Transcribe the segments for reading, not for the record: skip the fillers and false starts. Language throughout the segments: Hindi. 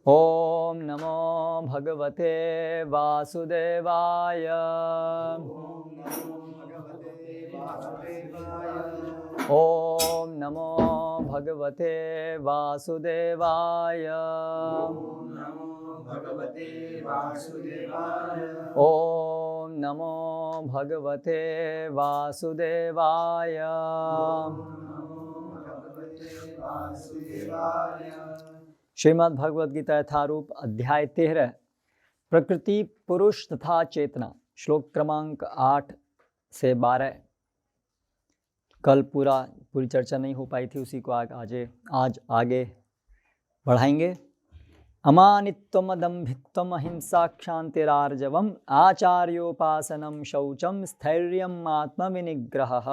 ओम नमो भगवते वासुदेवाय। ओम नमो भगवते वासुदेवाय। ओम नमो भगवते वासुदेवाय। श्रीमद् भगवद गीता यथारूप अध्याय 13 प्रकृति पुरुष तथा चेतना, श्लोक क्रमांक 8 से 12। कल पूरी चर्चा नहीं हो पाई थी, उसी को आज आगे बढ़ाएंगे। अमानित्वम अदम्भित्वम अहिंसा क्षान्तिरार्जवम आचार्योपासनम शौचम स्थैर्यम आत्मविनिग्रहः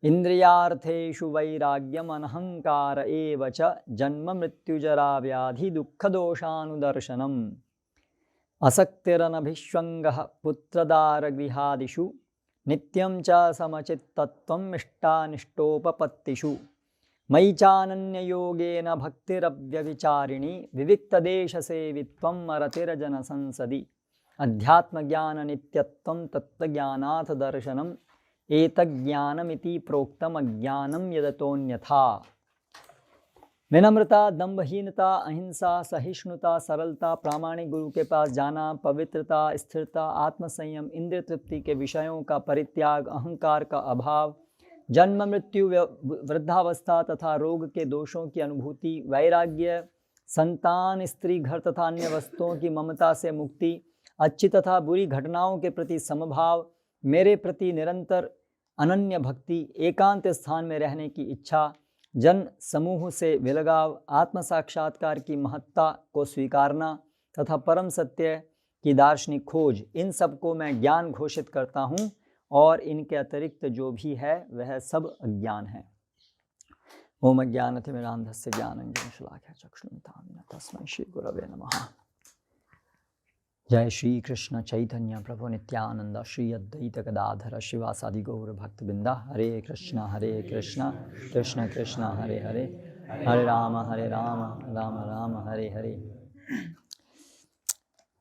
इंद्रियार्थेषु वैराग्यम अनहंकार एव च जन्म मृत्युजरा व्याधि दुःखदोषानुदर्शनम् असक्तिरनभिष्वङ्गः पुत्रदारगृहादिषु नित्यं च समचित्तत्वम् इष्टानिष्टोपपत्तिषु मयि चानन्ययोगेन भक्तिरव्यभिचारिणी विविक्तदेशसेवित्वं मरतिरजनसंसदि अध्यात्मज्ञाननित्यत्वं तत्त्वज्ञानाथ दर्शनम् एतज्ज्ञानमिति प्रोक्तम अज्ञानम यदतोन्यथा। विनम्रता, दंभहीनता, अहिंसा, सहिष्णुता, सरलता, प्रामाणिक गुरु के पास जाना, पवित्रता, स्थिरता, आत्मसंयम, इंद्रिय तृप्ति के विषयों का परित्याग, अहंकार का अभाव, जन्म मृत्यु वृद्धावस्था तथा रोग के दोषों की अनुभूति, वैराग्य, संतान, स्त्री, घर तथा अन्य वस्तुओं की ममता से मुक्ति, अच्छी तथा बुरी घटनाओं के प्रति समभाव, मेरे प्रति निरंतर अनन्य भक्ति, एकांत स्थान में रहने की इच्छा, जन समूह से विलगाव, आत्म साक्षात्कार की महत्ता को स्वीकारना तथा परम सत्य की दार्शनिक खोज, इन सब को मैं ज्ञान घोषित करता हूँ और इनके अतिरिक्त जो भी है वह सब अज्ञान है। ओम अज्ञानतिमिरान्धस्य ज्ञानाञ्जनशलाकया चक्षुरुन्मिलितं तस्मै श्री गुरवे नमः। जय श्री कृष्ण चैतन्य प्रभु नित्यानंद श्री अद्वैत गदाधर शिवासादि गौर भक्तबिंदा। हरे कृष्ण कृष्ण कृष्ण हरे हरे, हरे राम राम राम हरे हरे।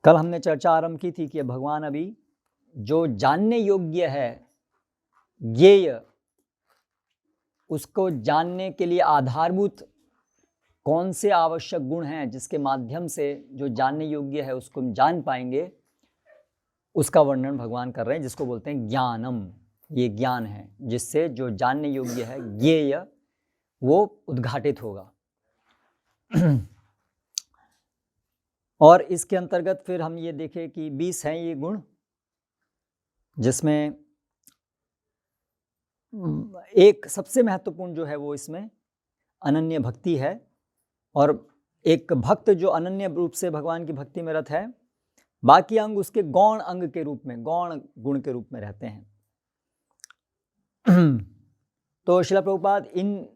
कल हमने चर्चा आरंभ की थी कि भगवान अभी जो जानने योग्य है, ज्ञेय, उसको जानने के लिए आधारभूत कौन से आवश्यक गुण हैं जिसके माध्यम से जो जानने योग्य है उसको हम जान पाएंगे, उसका वर्णन भगवान कर रहे हैं, जिसको बोलते हैं ज्ञानम। ये ज्ञान है जिससे जो जानने योग्य है, ज्ञेय, वो उद्घाटित होगा। और इसके अंतर्गत फिर हम ये देखें कि 20 हैं ये गुण, जिसमें एक सबसे महत्वपूर्ण जो है वो इसमें अनन्य भक्ति है। और एक भक्त जो अनन्य रूप से भगवान की भक्ति में रत है, बाकी अंग उसके गौण अंग के रूप में, गौण गुण के रूप में रहते हैं। तो श्रील प्रभुपाद इन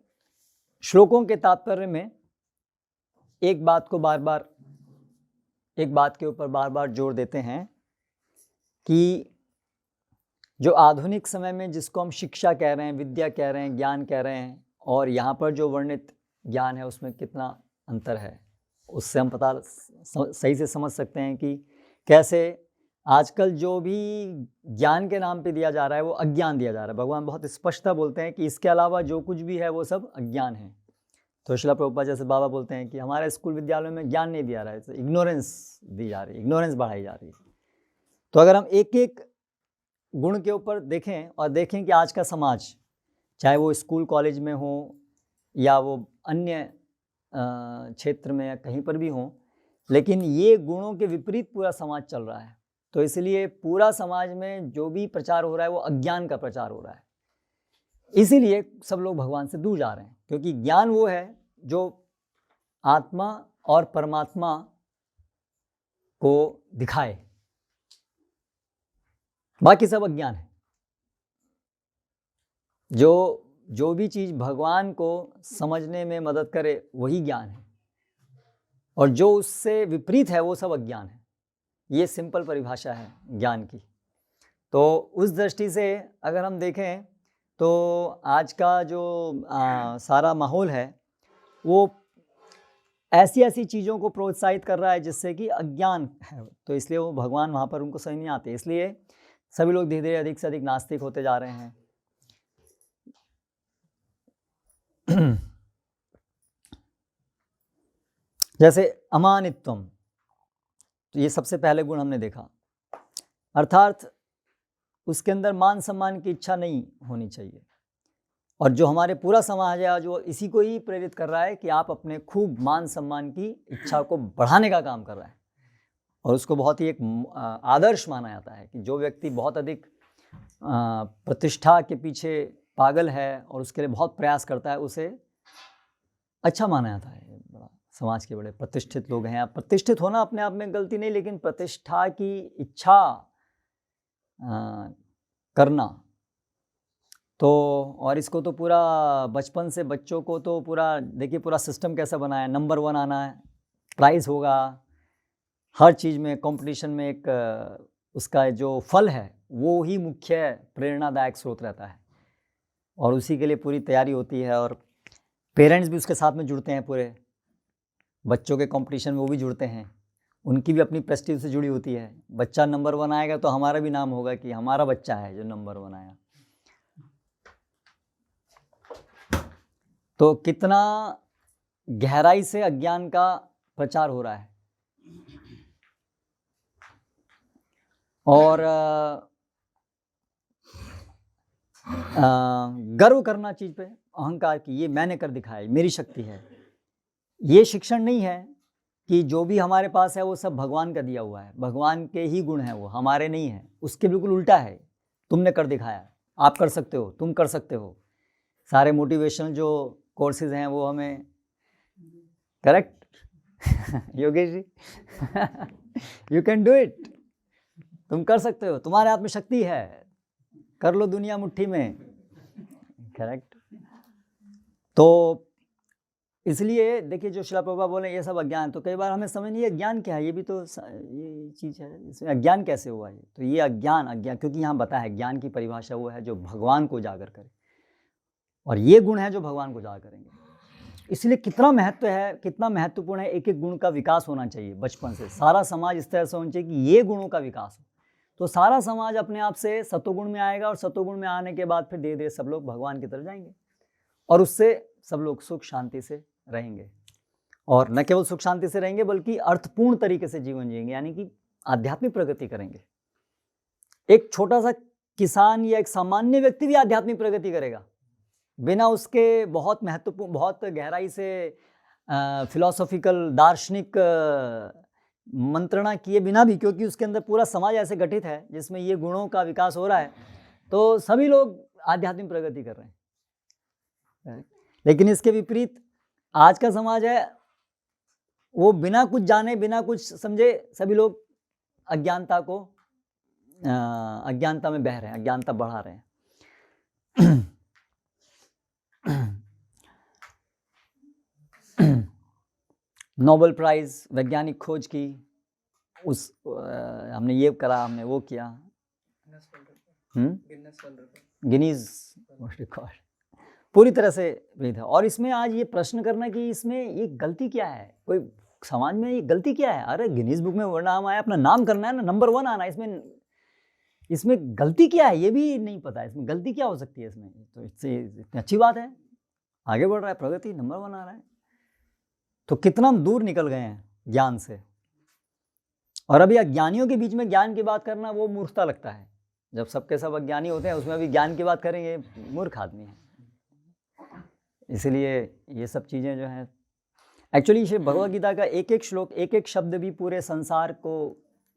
श्लोकों के तात्पर्य में एक बात के ऊपर बार बार जोर देते हैं कि जो आधुनिक समय में जिसको हम शिक्षा कह रहे हैं, विद्या कह रहे हैं, ज्ञान कह रहे हैं, और यहाँ पर जो वर्णित ज्ञान है उसमें कितना अंतर है। उससे हम सही से समझ सकते हैं कि कैसे आजकल जो भी ज्ञान के नाम पे दिया जा रहा है वो अज्ञान दिया जा रहा है। भगवान बहुत स्पष्टता बोलते हैं कि इसके अलावा जो कुछ भी है वो सब अज्ञान है। तो श्रील प्रभुपाद जैसे बाबा बोलते हैं कि हमारे स्कूल विद्यालय में ज्ञान नहीं दिया रहा है, इग्नोरेंस दी जा रही है, इग्नोरेंस बढ़ाई जा रही है। तो अगर हम एक एक गुण के ऊपर देखें और देखें कि आज का समाज, चाहे वो स्कूल कॉलेज में हो या वो अन्य क्षेत्र में या कहीं पर भी हो, लेकिन ये गुणों के विपरीत पूरा समाज चल रहा है। तो इसलिए पूरा समाज में जो भी प्रचार हो रहा है वो अज्ञान का प्रचार हो रहा है। इसीलिए सब लोग भगवान से दूर जा रहे हैं, क्योंकि ज्ञान वो है जो आत्मा और परमात्मा को दिखाए, बाकी सब अज्ञान है। जो भी चीज भगवान को समझने में मदद करे वही ज्ञान है, और जो उससे विपरीत है वो सब अज्ञान है। ये सिंपल परिभाषा है ज्ञान की। तो उस दृष्टि से अगर हम देखें तो आज का जो सारा माहौल है वो ऐसी ऐसी चीज़ों को प्रोत्साहित कर रहा है जिससे कि अज्ञान है, तो इसलिए वो भगवान वहाँ पर उनको समझ नहीं आते, इसलिए सभी लोग धीरे धीरे अधिक से अधिक नास्तिक होते जा रहे हैं। जैसे अमानित्वम, तो ये सबसे पहले गुण हमने देखा, अर्थात उसके अंदर मान सम्मान की इच्छा नहीं होनी चाहिए। और जो हमारे पूरा समाज है जो इसी को ही प्रेरित कर रहा है कि आप अपने खूब मान सम्मान की इच्छा को बढ़ाने का काम कर रहा है, और उसको बहुत ही एक आदर्श माना जाता है कि जो व्यक्ति बहुत अधिक प्रतिष्ठा के पीछे पागल है और उसके लिए बहुत प्रयास करता है, उसे अच्छा माना जाता है। बड़ा समाज के बड़े प्रतिष्ठित लोग हैं, प्रतिष्ठित होना अपने आप में गलती नहीं, लेकिन प्रतिष्ठा की इच्छा करना, तो और इसको तो पूरा बचपन से बच्चों को तो पूरा देखिए पूरा सिस्टम कैसा बना है, नंबर 1 आना है, प्राइज़ होगा, हर चीज़ में कंपटीशन में एक उसका जो फल है वो ही मुख्य प्रेरणादायक स्रोत रहता है, और उसी के लिए पूरी तैयारी होती है, और पेरेंट्स भी उसके साथ में जुड़ते हैं, पूरे बच्चों के कंपटीशन में वो भी जुड़ते हैं, उनकी भी अपनी प्रेस्टीज से जुड़ी होती है। बच्चा नंबर 1 आएगा तो हमारा भी नाम होगा कि हमारा बच्चा है जो नंबर 1 आया। तो कितना गहराई से अज्ञान का प्रचार हो रहा है, और गर्व करना चीज़ पे, अहंकार की, ये मैंने कर दिखाया, मेरी शक्ति है, ये शिक्षण नहीं है कि जो भी हमारे पास है वो सब भगवान का दिया हुआ है, भगवान के ही गुण हैं, वो हमारे नहीं हैं। उसके बिल्कुल उल्टा है, तुमने कर दिखाया, आप कर सकते हो, तुम कर सकते हो। सारे मोटिवेशनल जो कोर्सेज हैं वो हमें, correct Yogesh ji, you can do it, तुम कर सकते हो, तुम्हारे हाथ में शक्ति है, कर लो दुनिया मुट्ठी में, करेक्ट। तो इसलिए देखिए जो श्रील प्रभुपाद बोले ये सब अज्ञान, तो कई बार हमें समझ नहीं है अज्ञान क्या है, ये भी तो ये चीज़ है, इसमें अज्ञान कैसे हुआ है। तो ये अज्ञान क्योंकि यहाँ बताया है ज्ञान की परिभाषा वो है जो भगवान को उजागर करे, और ये गुण है जो भगवान को उजागर करेंगे। इसलिए कितना महत्व है, कितना महत्वपूर्ण है, एक एक गुण का विकास होना चाहिए बचपन से। सारा समाज इस तरह से होना चाहिए कि ये गुणों का विकास हो, तो सारा समाज अपने आप से सत्वगुण में आएगा, और सत्वगुण में आने के बाद फिर धीरे धीरे सब लोग भगवान की तरफ जाएंगे, और उससे सब लोग सुख शांति से रहेंगे, और न केवल सुख शांति से रहेंगे बल्कि अर्थपूर्ण तरीके से जीवन जिएंगे, यानी कि आध्यात्मिक प्रगति करेंगे। एक छोटा सा किसान या एक सामान्य व्यक्ति भी आध्यात्मिक प्रगति करेगा बिना उसके बहुत महत्वपूर्ण, बहुत गहराई से फिलोसॉफिकल दार्शनिक मंत्रणा किए बिना भी, क्योंकि उसके अंदर पूरा समाज ऐसे गठित है जिसमें ये गुणों का विकास हो रहा है, तो सभी लोग आध्यात्मिक प्रगति कर रहे हैं। लेकिन इसके विपरीत आज का समाज है, वो बिना कुछ जाने बिना कुछ समझे सभी लोग अज्ञानता में बह रहे हैं, अज्ञानता बढ़ा रहे हैं। नोबेल प्राइज वैज्ञानिक खोज की, उस हमने ये करा, हमने वो किया, गिनीज वर्ल्ड रिकॉर्ड पूरी तरह से विविध है। और इसमें आज ये प्रश्न करना कि इसमें ये गलती क्या है, कोई समाज में ये गलती क्या है, अरे गिनीज बुक में नाम आया, अपना नाम करना है ना, नंबर 1 आना, इसमें गलती क्या है ये भी नहीं पता, इसमें गलती क्या हो सकती है इसमें, तो इससे इतनी अच्छी बात है, आगे बढ़ रहा है, प्रगति, नंबर 1 आ रहा है। तो कितना हम दूर निकल गए हैं ज्ञान से, और अभी अज्ञानियों के बीच में ज्ञान की बात करना वो मूर्खता लगता है। जब सबके सब अज्ञानी होते हैं, उसमें अभी ज्ञान की बात करेंगे, मूर्ख आदमी है। इसलिए ये सब चीज़ें जो हैं, एक्चुअली श्री भगवद गीता का एक एक श्लोक, एक एक शब्द भी पूरे संसार को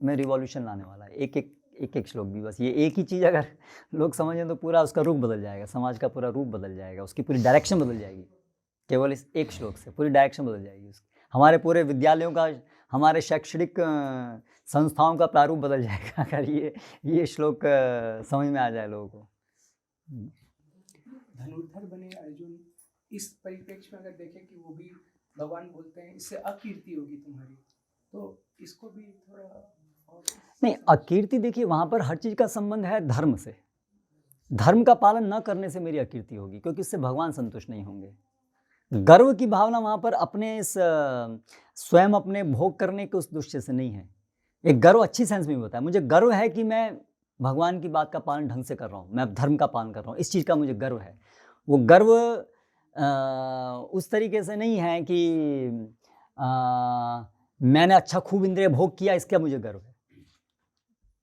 में रिवॉल्यूशन लाने वाला है, एक एक श्लोक भी। बस ये एक ही चीज़ अगर लोग समझें तो पूरा उसका रूप बदल जाएगा, समाज का पूरा रूप बदल जाएगा, उसकी पूरी डायरेक्शन बदल जाएगी। केवल इस एक श्लोक से पूरी डायरेक्शन बदल जाएगी उसकी, हमारे पूरे विद्यालयों का, हमारे शैक्षणिक संस्थाओं का प्रारूप बदल जाएगा अगर ये श्लोक समझ में आ जाए लोगों को। धनुर्धर बने अर्जुन, इस परिप्रेक्ष्य में अगर देखें कि वो भी भगवान बोलते हैं इससे अकीर्ति होगी तुम्हारी, तो इसको भी थोड़ा नहीं, अकीर्ति देखिए वहाँ पर हर चीज़ का संबंध है धर्म से। धर्म का पालन न करने से मेरी अकीर्ति होगी, क्योंकि इससे भगवान संतुष्ट नहीं होंगे। गर्व की भावना वहाँ पर अपने इस स्वयं अपने भोग करने के उस दृष्टि से नहीं है। एक गर्व अच्छी सेंस में भी होता है, मुझे गर्व है कि मैं भगवान की बात का पालन ढंग से कर रहा हूँ, मैं धर्म का पालन कर रहा हूँ, इस चीज़ का मुझे गर्व है। वो गर्व उस तरीके से नहीं है कि मैंने अच्छा खूब इंद्रिय भोग किया इसका मुझे गर्व है,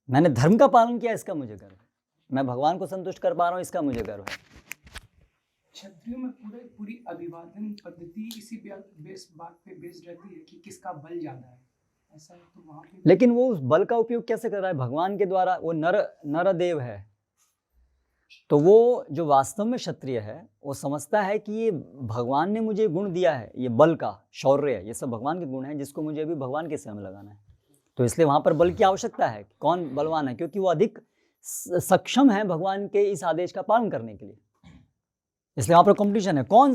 मैंने धर्म का पालन किया इसका मुझे गर्व है, मैं भगवान को संतुष्ट कर पा रहा हूँ इसका मुझे गर्व है। क्षत्रियों में पूरी अभिवादन पद्धति इसी बात पे बेस्ड रहती है कि किसका बल ज्यादा है, ऐसा है तो वहाँ पे। लेकिन वो उस बल का उपयोग कैसे कर रहा है? भगवान के द्वारा। वो नरदेव है, तो वो जो वास्तव में क्षत्रिय है वो समझता है कि ये भगवान ने मुझे गुण दिया है, ये बल का, शौर्य, ये सब भगवान के गुण हैं जिसको मुझे अभी भगवान के सेवा में लगाना है। तो इसलिए वहाँ पर बल की आवश्यकता है। कौन बलवान है? क्योंकि वो अधिक सक्षम है भगवान के इस आदेश का पालन करने के लिए, इसलिए वहाँ पर कॉम्पिटिशन है। कौन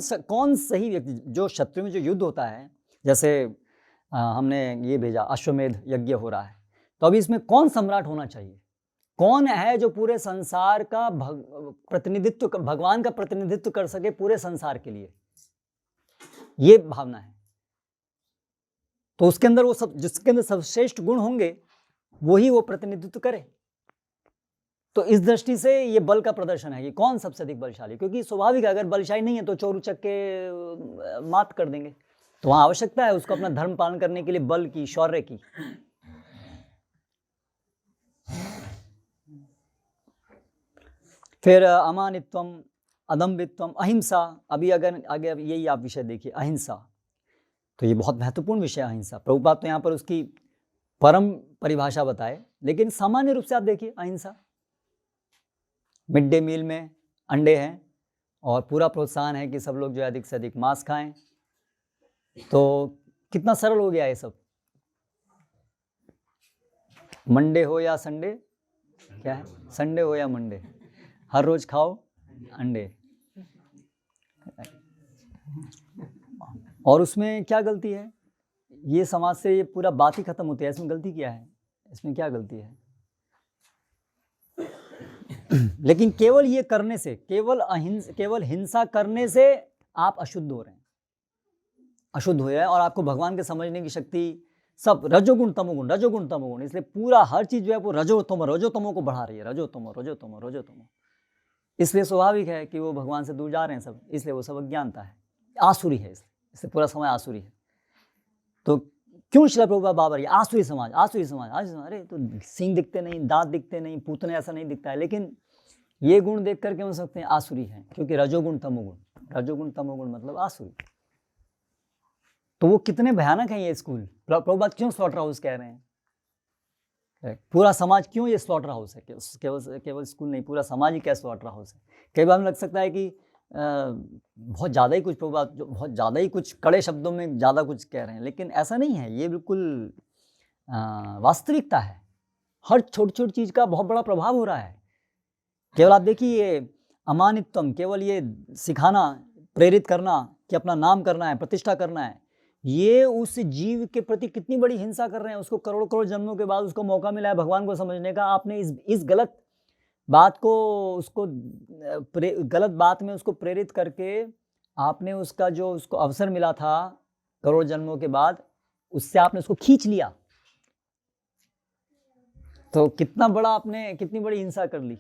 सही व्यक्ति, जो क्षत्रिय में जो युद्ध होता है, जैसे हमने ये भेजा अश्वमेध यज्ञ हो रहा है, तो अभी इसमें कौन सम्राट होना चाहिए? कौन है जो पूरे संसार का प्रतिनिधित्व, भगवान का प्रतिनिधित्व कर सके पूरे संसार के लिए? ये भावना है। तो उसके अंदर वो सब, जिसके अंदर सर्वश्रेष्ठ गुण होंगे वही वो प्रतिनिधित्व करे। तो इस दृष्टि से ये बल का प्रदर्शन है कि कौन सबसे अधिक बलशाली, क्योंकि स्वाभाविक है अगर बलशाली नहीं है तो चोर उचक के मात कर देंगे। तो वहाँ आवश्यकता है उसको अपना धर्म पालन करने के लिए बल की, शौर्य की। फिर अमानित्वम, अदम्भित्वम, अहिंसा। अभी अगर आगे यही आप विषय देखिए, अहिंसा। तो ये बहुत महत्वपूर्ण विषय है अहिंसा। प्रभुपाद तो यहाँ पर उसकी परम परिभाषा बताए, लेकिन सामान्य रूप से आप देखिए अहिंसा। मिड डे मील में अंडे हैं और पूरा प्रोत्साहन है कि सब लोग जो है अधिक से अधिक मांस खाएं। तो कितना सरल हो गया ये सब। मंडे हो या संडे, क्या है, संडे हो या मंडे, हर रोज खाओ अंडे। और उसमें क्या गलती है? ये समाज से ये पूरा बात ही खत्म होती है। इसमें गलती क्या है? इसमें क्या गलती है? लेकिन केवल ये करने से, केवल हिंसा करने से आप अशुद्ध हो रहे हैं, अशुद्ध हो रहे हैं। और आपको भगवान के समझने की शक्ति सब रजोगुण तमोगुण, रजोगुण तमोगुण, इसलिए पूरा हर चीज जो है वो रजोतमो को बढ़ा रही है, रजोतमो। इसलिए स्वाभाविक है कि वो भगवान से दूर जा रहे हैं सब, इसलिए वो सब अज्ञानता है, आसुरी है, इसलिए पूरा समय आसुरी है। तो क्यों श्रील प्रभुपाद बाबा ये आसुरी समाज, आसुरी समाज, आसुरी समाज? अरे तो सींग दिखते नहीं, दांत दिखते नहीं, पूतने ऐसा नहीं दिखता है, लेकिन ये गुण देख करके हो सकते हैं आसुरी हैं, क्योंकि रजोगुण तमोगुण मतलब आसुरी। तो वो कितने भयानक हैं ये स्कूल। प्रभुपाद क्यों स्लॉटर हाउस कह रहे हैं? पूरा समाज क्यों ये स्लॉटर हाउस है? केवल स्कूल नहीं, पूरा समाज ही क्या स्लॉटर हाउस है। कई बार हमें लग सकता है कि बहुत ज़्यादा ही कुछ प्रभुपाद जो बहुत ज़्यादा ही कुछ कड़े शब्दों में ज़्यादा कुछ कह रहे हैं, लेकिन ऐसा नहीं है। ये बिल्कुल वास्तविकता है। हर छोटी छोटी चीज़ का बहुत बड़ा प्रभाव हो रहा है। केवल आप देखिए ये अमानित्वम, केवल ये सिखाना, प्रेरित करना कि अपना नाम करना है, प्रतिष्ठा करना है, ये उस जीव के प्रति कितनी बड़ी हिंसा कर रहे हैं। उसको करोड़ करोड़ जन्मों के बाद उसको मौका मिला है भगवान को समझने का। आपने इस गलत बात को, उसको गलत बात में उसको प्रेरित करके आपने उसका जो उसको अवसर मिला था करोड़ जन्मों के बाद, उससे आपने उसको खींच लिया। तो कितना बड़ा आपने, कितनी बड़ी हिंसा कर ली।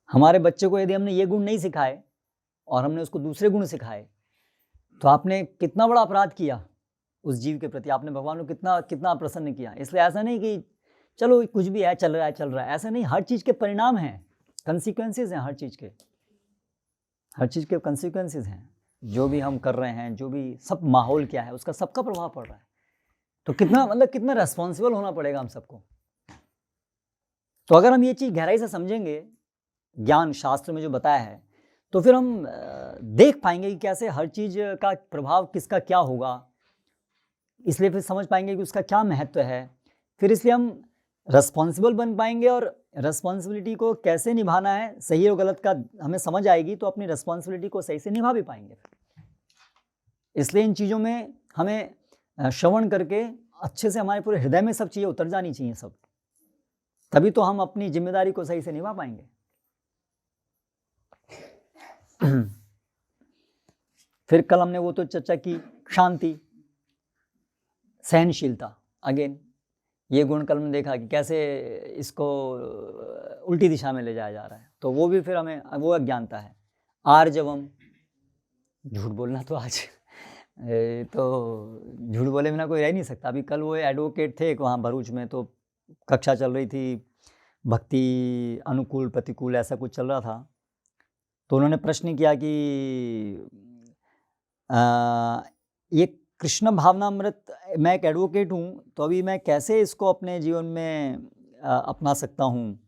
हमारे बच्चे को यदि हमने ये गुण नहीं सिखाए और हमने उसको दूसरे गुण सिखाए, तो आपने कितना बड़ा अपराध किया उस जीव के प्रति। आपने भगवान को कितना प्रसन्न किया। इसलिए ऐसा नहीं कि चलो कुछ भी है, चल रहा है, ऐसा नहीं। हर चीज़ के परिणाम हैं, कंसिक्वेंसेस हैं, हर चीज़ के कंसिक्वेंसेस हैं। जो भी हम कर रहे हैं, जो भी सब माहौल क्या है, उसका सबका प्रभाव पड़ रहा है। तो कितना रेस्पॉन्सिबल होना पड़ेगा हम सबको। तो अगर हम ये चीज़ गहराई से समझेंगे, ज्ञान शास्त्र में जो बताया है, तो फिर हम देख पाएंगे कि कैसे हर चीज़ का प्रभाव किसका क्या होगा। इसलिए फिर समझ पाएंगे कि उसका क्या महत्व है। फिर इसलिए हम रेस्पॉन्सिबल बन पाएंगे, और रेस्पॉन्सिबिलिटी को कैसे निभाना है, सही और गलत का हमें समझ आएगी, तो अपनी रेस्पॉन्सिबिलिटी को सही से निभा भी पाएंगे। इसलिए इन चीज़ों में हमें श्रवण करके अच्छे से हमारे पूरे हृदय में सब चीज़ें उतर जानी चाहिए सब, तभी तो हम अपनी जिम्मेदारी को सही से निभा पाएंगे। फिर कल हमने वो तो चर्चा की, शांति, सहनशीलता, अगेन ये गुण कल हमने देखा कि कैसे इसको उल्टी दिशा में ले जाया जा रहा है, तो वो भी फिर हमें वो अज्ञानता है। आर्जवम, झूठ बोलना तो आज तो झूठ बोले बिना कोई रह नहीं सकता। अभी कल वो एडवोकेट थे वहाँ भरूच में, तो कक्षा चल रही थी, भक्ति अनुकूल प्रतिकूल ऐसा कुछ चल रहा था, तो उन्होंने प्रश्न किया कि ये कृष्ण भावनामृत, मैं एक एडवोकेट हूँ, तो अभी मैं कैसे इसको अपने जीवन में अपना सकता हूँ,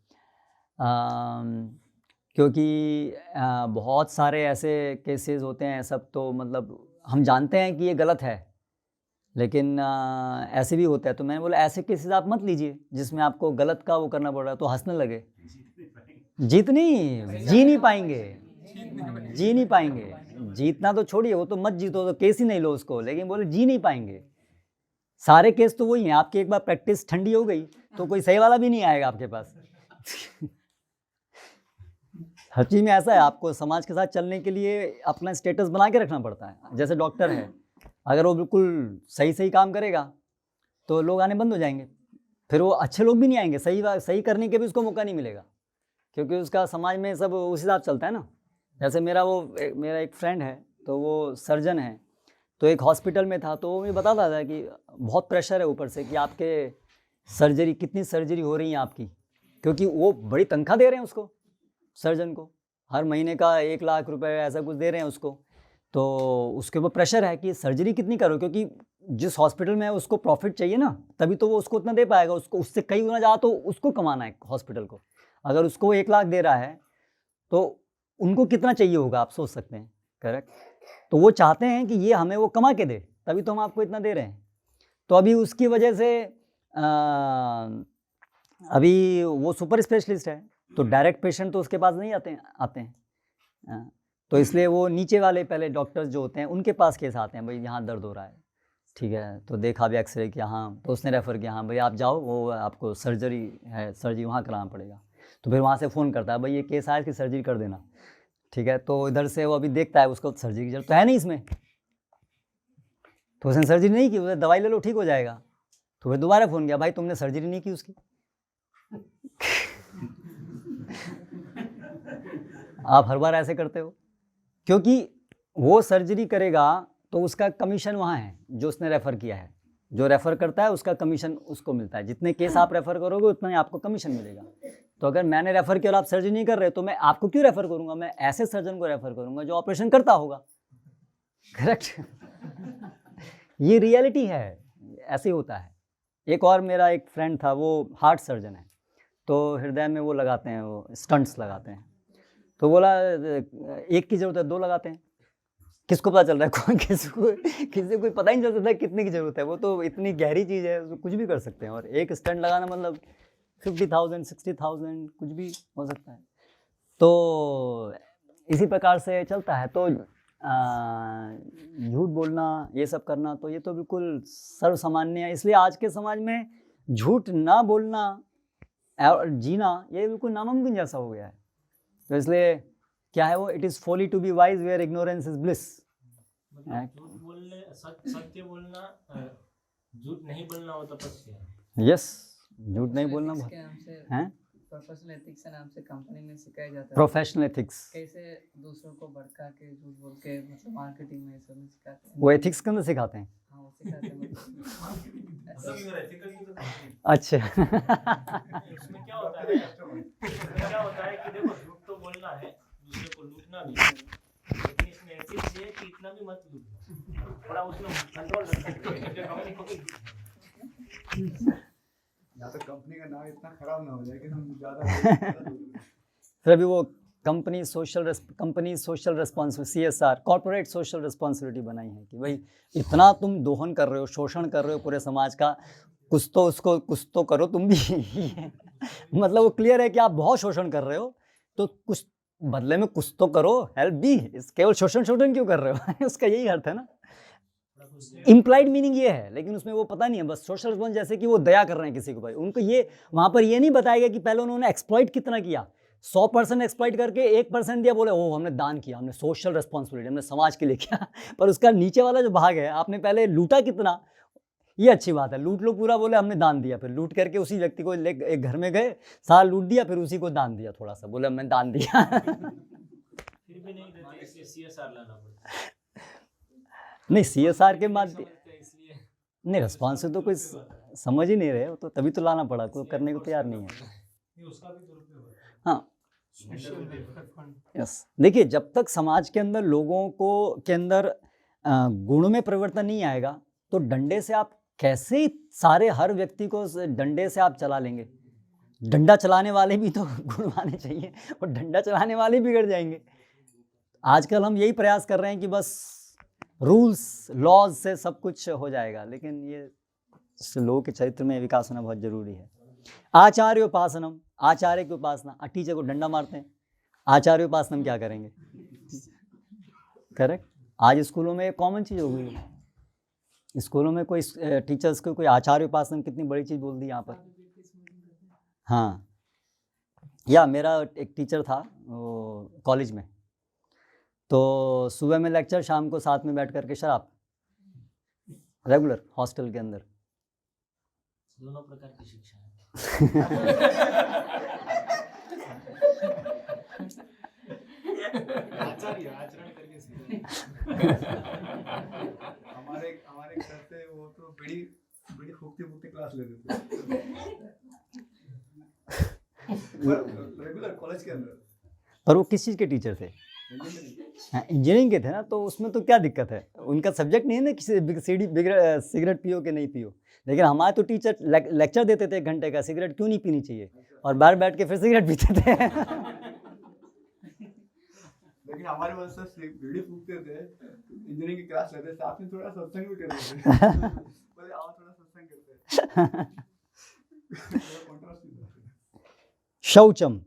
क्योंकि बहुत सारे ऐसे केसेस होते हैं सब, तो मतलब हम जानते हैं कि ये गलत है, लेकिन ऐसे भी होता है। तो मैंने बोला ऐसे केसेस आप मत लीजिए जिसमें आपको गलत का वो करना पड़ रहा है, तो हंसने लगे। जीत नहीं, जी नहीं पाएंगे, जी नहीं पाएंगे, जीतना तो छोड़िए, वो तो मत जीतो, तो केस ही नहीं लो उसको, लेकिन बोले जी नहीं पाएंगे। सारे केस तो वही हैं, आपकी एक बार प्रैक्टिस ठंडी हो गई तो कोई सही वाला भी नहीं आएगा आपके पास। हर चीज़ में ऐसा है, आपको समाज के साथ चलने के लिए अपना स्टेटस बना के रखना पड़ता है। जैसे डॉक्टर है, अगर वो बिल्कुल सही काम करेगा तो लोग आने बंद हो जाएंगे, फिर वो अच्छे लोग भी नहीं आएंगे, सही करने के भी उसको मौका नहीं मिलेगा, क्योंकि उसका समाज में सब उस हिसाब चलता है ना। जैसे मेरा एक फ्रेंड है, तो वो सर्जन है, तो एक हॉस्पिटल में था, तो वो मुझे बताता था कि बहुत प्रेशर है ऊपर से कि आपके सर्जरी, कितनी सर्जरी हो रही है आपकी, क्योंकि वो बड़ी तनख्वाह दे रहे हैं उसको, सर्जन को, हर महीने का 1 लाख रुपए ऐसा कुछ दे रहे हैं उसको, तो उसके ऊपर प्रेशर है कि सर्जरी कितनी करो, क्योंकि जिस हॉस्पिटल में है उसको प्रॉफिट चाहिए ना, तभी तो वो उसको उतना दे पाएगा, उसको उससे कई गुना ज़्यादा तो उसको कमाना है हॉस्पिटल को। अगर उसको 1 लाख दे रहा है तो उनको कितना चाहिए होगा, आप सोच सकते हैं, करेक्ट। तो वो चाहते हैं कि ये हमें वो कमा के दे, तभी तो हम आपको इतना दे रहे हैं। तो अभी उसकी वजह से अभी वो सुपर स्पेशलिस्ट है, तो डायरेक्ट पेशेंट तो उसके पास नहीं आते हैं, तो इसलिए वो नीचे वाले पहले डॉक्टर्स जो होते हैं उनके पास केस आते हैं, भाई यहाँ दर्द हो रहा है, ठीक है, तो देखा भी एक्सरे किया, हाँ, तो उसने रेफ़र किया, हाँ भाई आप जाओ, वो आपको सर्जरी है, सर्जरी वहाँ कराना पड़ेगा। तो फिर वहाँ से फ़ोन करता है, भाई ये केस आया, इसकी सर्जरी कर देना, ठीक है। तो इधर से वो अभी देखता है, उसको सर्जरी की जरूरत तो है नहीं इसमें, तो उसने सर्जरी नहीं की, उसे दवाई ले लो ठीक हो जाएगा। तो फिर दोबारा फ़ोन किया, भाई तुमने सर्जरी नहीं की उसकी। आप हर बार ऐसे करते हो, क्योंकि वो सर्जरी करेगा तो उसका कमीशन वहाँ है, जो उसने रेफ़र किया है, जो रेफ़र करता है उसका कमीशन उसको मिलता है, जितने केस आप रेफ़र करोगे उतना ही आपको कमीशन मिलेगा। तो अगर मैंने रेफ़र किया और आप सर्जरी नहीं कर रहे तो मैं आपको क्यों रेफ़र करूँगा, मैं ऐसे सर्जन को रेफ़र करूँगा जो ऑपरेशन करता होगा, करेक्ट। ये रियलिटी है, ऐसे होता है। एक और मेरा एक फ्रेंड था, वो हार्ट सर्जन है, तो हृदय में वो लगाते हैं, वो स्टंट्स लगाते हैं, तो बोला एक की ज़रूरत है 2 लगाते हैं, किसको पता चल रहा है, किसी को कोई पता ही नहीं चल सकता कितने की ज़रूरत है, वो तो इतनी गहरी चीज़ है, तो कुछ भी कर सकते हैं, और एक स्टंट लगाना मतलब 50,000 60,000 कुछ भी हो सकता है। तो इसी प्रकार से चलता है। तो झूठ बोलना, ये सब करना, तो ये तो बिल्कुल सर्वसामान्य है। इसलिए आज के समाज में झूठ ना बोलना और जीना ये बिल्कुल नामुमकिन जैसा हो गया है। तो इसलिए क्या है वो, it is folly to be wise where ignorance is bliss. झूठ बोलने, सत्य बोलना, झूठ नहीं बोलना हो तपस्या है। यस, झूठ नहीं बोलना है। प्रोफेशनल एथिक्स के नाम से कंपनी में सिखाया जाता है। प्रोफेशनल एथिक्स कैसे दूसरों को भड़का के झूठ बोल के, मतलब मार्केटिंग में सब सिखाते हैं। वो एथिक्स के अंदर सिखाते हैं। हाँ, वो सिखाते हैं। अच्छा। उसमें क्या होता है कि देखो झूठ तो बोलना है, दूसरे को लूटना भी है, लेकिन इसमें एथिक्स ये है कि इतना भी मत लूटना, थोड़ा उसमें कंट्रोल रखना। या तो कंपनी का नाम इतना खराब ना हो जाए कि हम ज़्यादा फिर अभी वो company social responsibility, CSR, corporate social responsibility बनाई है कि भाई इतना तुम दोहन कर रहे हो, शोषण कर रहे हो पूरे समाज का, कुछ तो करो तुम भी। मतलब वो क्लियर है कि आप बहुत शोषण कर रहे हो, तो कुछ बदले में कुछ तो करो, हेल्प भी। केवल शोषण क्यों कर रहे हो? उसका यही अर्थ है ना। इम्प्लाइड मीनिंग ये है, लेकिन उसमें वो पता नहीं है, बस सोशल रिस्पॉन्स जैसे कि वो दया कर रहे हैं किसी को। भाई उनको ये वहाँ पर ये नहीं बताया गया कि पहले उन्होंने एक्सप्लॉइट कितना किया, 100% एक्सप्लॉइट करके 1% दिया, बोले ओ हमने दान किया, हमने सोशल रिस्पॉन्सिबिलिटी, हमने समाज के लिए किया। पर उसका नीचे वाला जो भाग है, आपने पहले लूटा कितना, ये अच्छी बात है, लूट लो पूरा, बोले हमने दान दिया, फिर लूट करके उसी व्यक्ति को ले एक घर में गए, सारा लूट दिया, फिर उसी को दान दिया थोड़ा सा, बोले हमने दान दिया। फिर भी नहीं देते, इसलिए CSR लाना पड़ता है। नहीं CSR के माध्यम, समझते हैं इसलिए नहीं रिस्पॉन्स तो कोई समझ ही नहीं रहे, वो तो तभी तो लाना पड़ा, कोई करने को तैयार नहीं है। उसका भी दुरुपयोग होता है। हाँ यस, देखिए जब तक समाज के अंदर लोगों को के अंदर गुण में परिवर्तन नहीं आएगा, तो डंडे से आप कैसे सारे हर व्यक्ति को डंडे से आप चला लेंगे। डंडा चलाने वाले भी तो गुणवाने चाहिए, और डंडा चलाने वाले बिगड़ जाएंगे। आजकल हम यही प्रयास कर रहे हैं कि बस रूल्स लॉज से सब कुछ हो जाएगा, लेकिन ये लोगों के चरित्र में विकास होना बहुत जरूरी है। आचार्य उपासनम, आचार्य की उपासना, टीचर को डंडा मारते हैं, आचार्य उपासनम क्या करेंगे, करेक्ट। आज स्कूलों में एक कॉमन चीज़ हो गई है, स्कूलों में कोई टीचर्स को कोई आचार्य उपासना कितनी बड़ी चीज़ बोल दी यहाँ पर। हाँ, या मेरा एक टीचर था कॉलेज में, तो सुबह में लेक्चर, शाम को साथ में बैठ करके शराब, रेगुलर हॉस्टल के अंदर। दोनों प्रकार की शिक्षा है। आचरण करके हमारे घर से वो तो बड़ी बड़ी फूकती क्लास लेते थे रेगुलर कॉलेज के अंदर। पर वो किस चीज़ के टीचर थे? इंजीनियरिंग के थे ना, तो उसमें तो क्या दिक्कत है, उनका सब्जेक्ट नहीं है ना किसी सिगरेट पियो कि नहीं पियो। लेकिन हमारे तो टीचर लेक्चर देते थे 1 घंटे का, सिगरेट क्यों नहीं पीनी चाहिए, और बाहर बैठ के फिर सिगरेट पीते थे। लेकिन हमारे पास से बीड़ी फूकते थे, इंजीनियरिंग की क्लास लेते, साथ में थोड़ा सत्संग भी करते थे। बोले आओ थोड़ा सत्संग करते हैं। शौचम,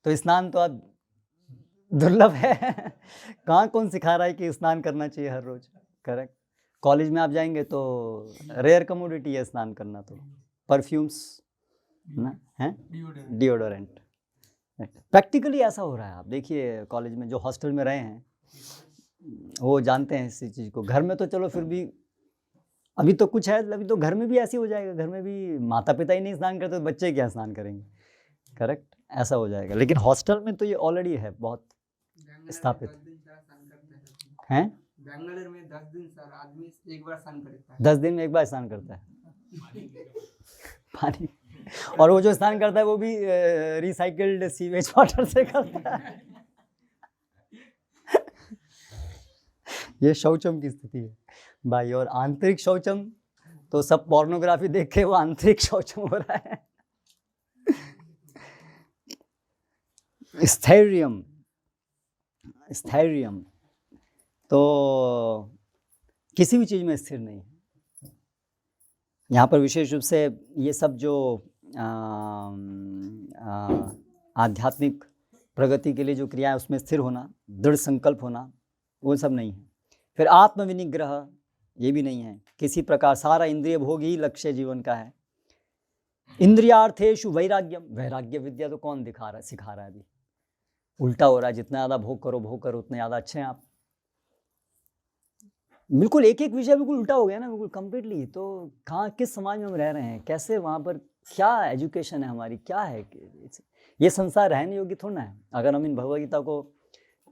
तो स्नान तो अब दुर्लभ है। कहाँ कौन सिखा रहा है कि स्नान करना चाहिए हर रोज, करेक्ट। कॉलेज में आप जाएंगे तो रेयर कमोडिटी है स्नान करना, तो परफ्यूम्स ना है, डिओडोरेंट। प्रैक्टिकली ऐसा हो रहा है। आप देखिए कॉलेज में जो हॉस्टल में रहे हैं वो जानते हैं इसी चीज़ को। घर में तो चलो फिर भी अभी तो कुछ है, अभी तो घर में भी ऐसे हो जाएगा, घर में भी माता पिता ही नहीं स्नान करते तो बच्चे क्या स्नान करेंगे, करेक्ट, ऐसा हो जाएगा। लेकिन हॉस्टल में तो ये ऑलरेडी है बहुत स्थापित हैं। बेंगलुरु में 10 दिन सर आदमी एक बार स्नान करता है, 10 दिन में एक बार स्नान करता है पानी, और वो जो स्नान करता है वो भी रिसाइकल्ड सीवेज वाटर से करता है। ये शौचम की स्थिति है भाई। और आंतरिक शौचम तो सब पोर्नोग्राफी देख के वो आंतरिक शौचम हो रहा है। स्थैर्यम, स्थैर्यम तो किसी भी चीज़ में स्थिर नहीं है। यहाँ पर विशेष रूप से ये सब जो आध्यात्मिक प्रगति के लिए जो क्रिया है उसमें स्थिर होना, दृढ़ संकल्प होना, वो सब नहीं है। फिर आत्मविनिग्रह, ये भी नहीं है किसी प्रकार। सारा इंद्रिय भोग ही लक्ष्य जीवन का है। इंद्रियार्थेषु वैराग्यम, वैराग्य विद्या तो कौन दिखा रहा है, सिखा रहा है? अभी उल्टा हो रहा है, जितना ज़्यादा भोग करो उतने ज़्यादा अच्छे हैं आप। बिल्कुल एक एक विषय बिल्कुल उल्टा हो गया ना, बिल्कुल कंप्लीटली। तो कहाँ किस समाज में हम रह रहे हैं, कैसे वहाँ पर क्या एजुकेशन है हमारी, क्या है? ये संसार रहने योग्य थोड़ा ना है। अगर हम इन भगवद्गीता को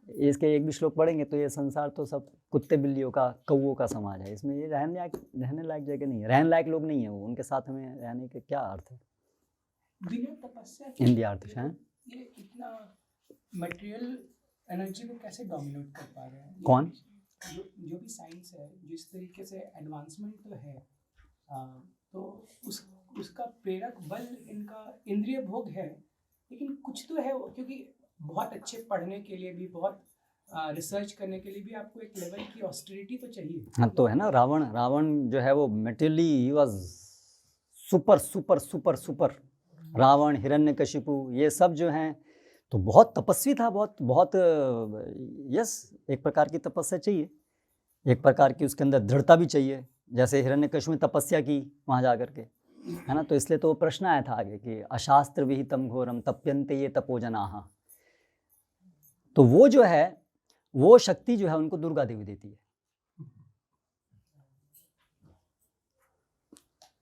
इसके एक भी श्लोक पढ़ेंगे तो ये संसार तो सब कुत्ते बिल्लियों का, कौओं का समाज है। इसमें ये रहने लायक जगह नहीं है, रहने लायक लोग नहीं है वो, उनके साथ हमें रहने के क्या अर्थ है? बिना तपस्या इंडिया अर्थ है ये इतना मटेरियल एनर्जी को कैसे डोमिनेट कर पा रहे हैं? कौन? जो भी साइंस है, जिस तरीके से एडवांसमेंट तो है, तो उसका प्रेरक बल इनका इंद्रिय भोग है। लेकिन कुछ तो है वो, क्योंकि बहुत अच्छे पढ़ने के लिए भी, बहुत रिसर्च करने के लिए भी आपको एक लेवल की ऑस्टेरिटी तो चाहिए। हाँ तो है ना, रावण जो है वो materially he was super super super super. Ravan, Hiranyakashipu, ये सब जो हैं तो बहुत तपस्वी था, बहुत यस, एक प्रकार की तपस्या चाहिए, एक प्रकार की उसके अंदर दृढ़ता भी चाहिए। जैसे हिरण्यकशिपु ने तपस्या की वहाँ जा कर के, है ना। तो इसलिए तो वो प्रश्न आया था आगे कि अशास्त्र विहितम घोरम तप्यन्ते ये तपोजनाः। तो वो जो है वो शक्ति जो है उनको दुर्गा देवी देती है।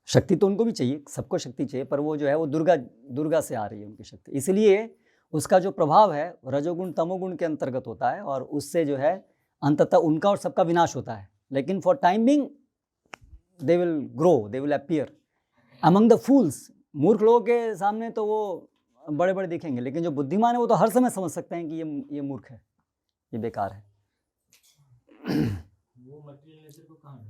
शक्ति तो उनको भी चाहिए, सबको शक्ति चाहिए, पर वो जो है वो दुर्गा से आ रही है उनकी शक्ति। इसलिए उसका जो प्रभाव है रजोगुण तमोगुण के अंतर्गत होता है और उससे जो है अंततः उनका और सबका विनाश होता है। लेकिन for time being they will grow, they will appear among the fools. मूर्ख लोगों के सामने तो वो बड़े बड़े दिखेंगे, लेकिन जो बुद्धिमान है वो तो हर समय समझ सकते हैं कि ये मूर्ख है, ये बेकार है। वो मटेरियल नेचर को कहाँ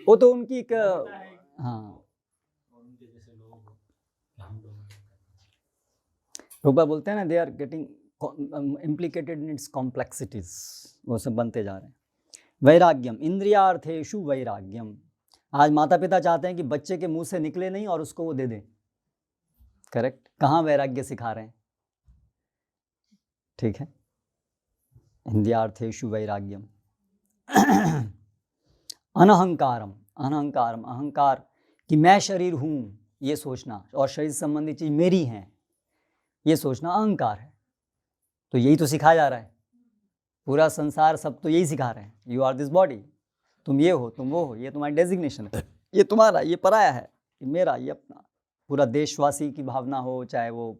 वो तो उनकी एक हाँ उनके जैसे लोग हम लोग रूपा बोलते हैं ना, they are getting implicated in its complexities, वो सब बनते जा रहे हैं। वैराग्यम इंद्रियार्थेषु वैराग्यम। आज माता पिता चाहते हैं कि बच्चे के मुंह से निकले नहीं और उसको वो दे दें। करेक्ट, कहाँ वैराग्य सिखा रहे हैं? ठीक है, इंद्रियार्थेषु वैराग्यम। अनहंकारम, अनहंकारम, अहंकार कि मैं शरीर हूँ ये सोचना और शरीर संबंधी चीज मेरी है ये सोचना अहंकार है। तो यही तो सिखाया जा रहा है, पूरा संसार सब तो यही सिखा रहे हैं, यू आर दिस बॉडी, तुम ये हो, तुम वो हो, ये तुम्हारी डेजिग्नेशन है, ये तुम्हारा, ये पराया है, ये मेरा, ये अपना। पूरा देशवासी की भावना हो, चाहे वो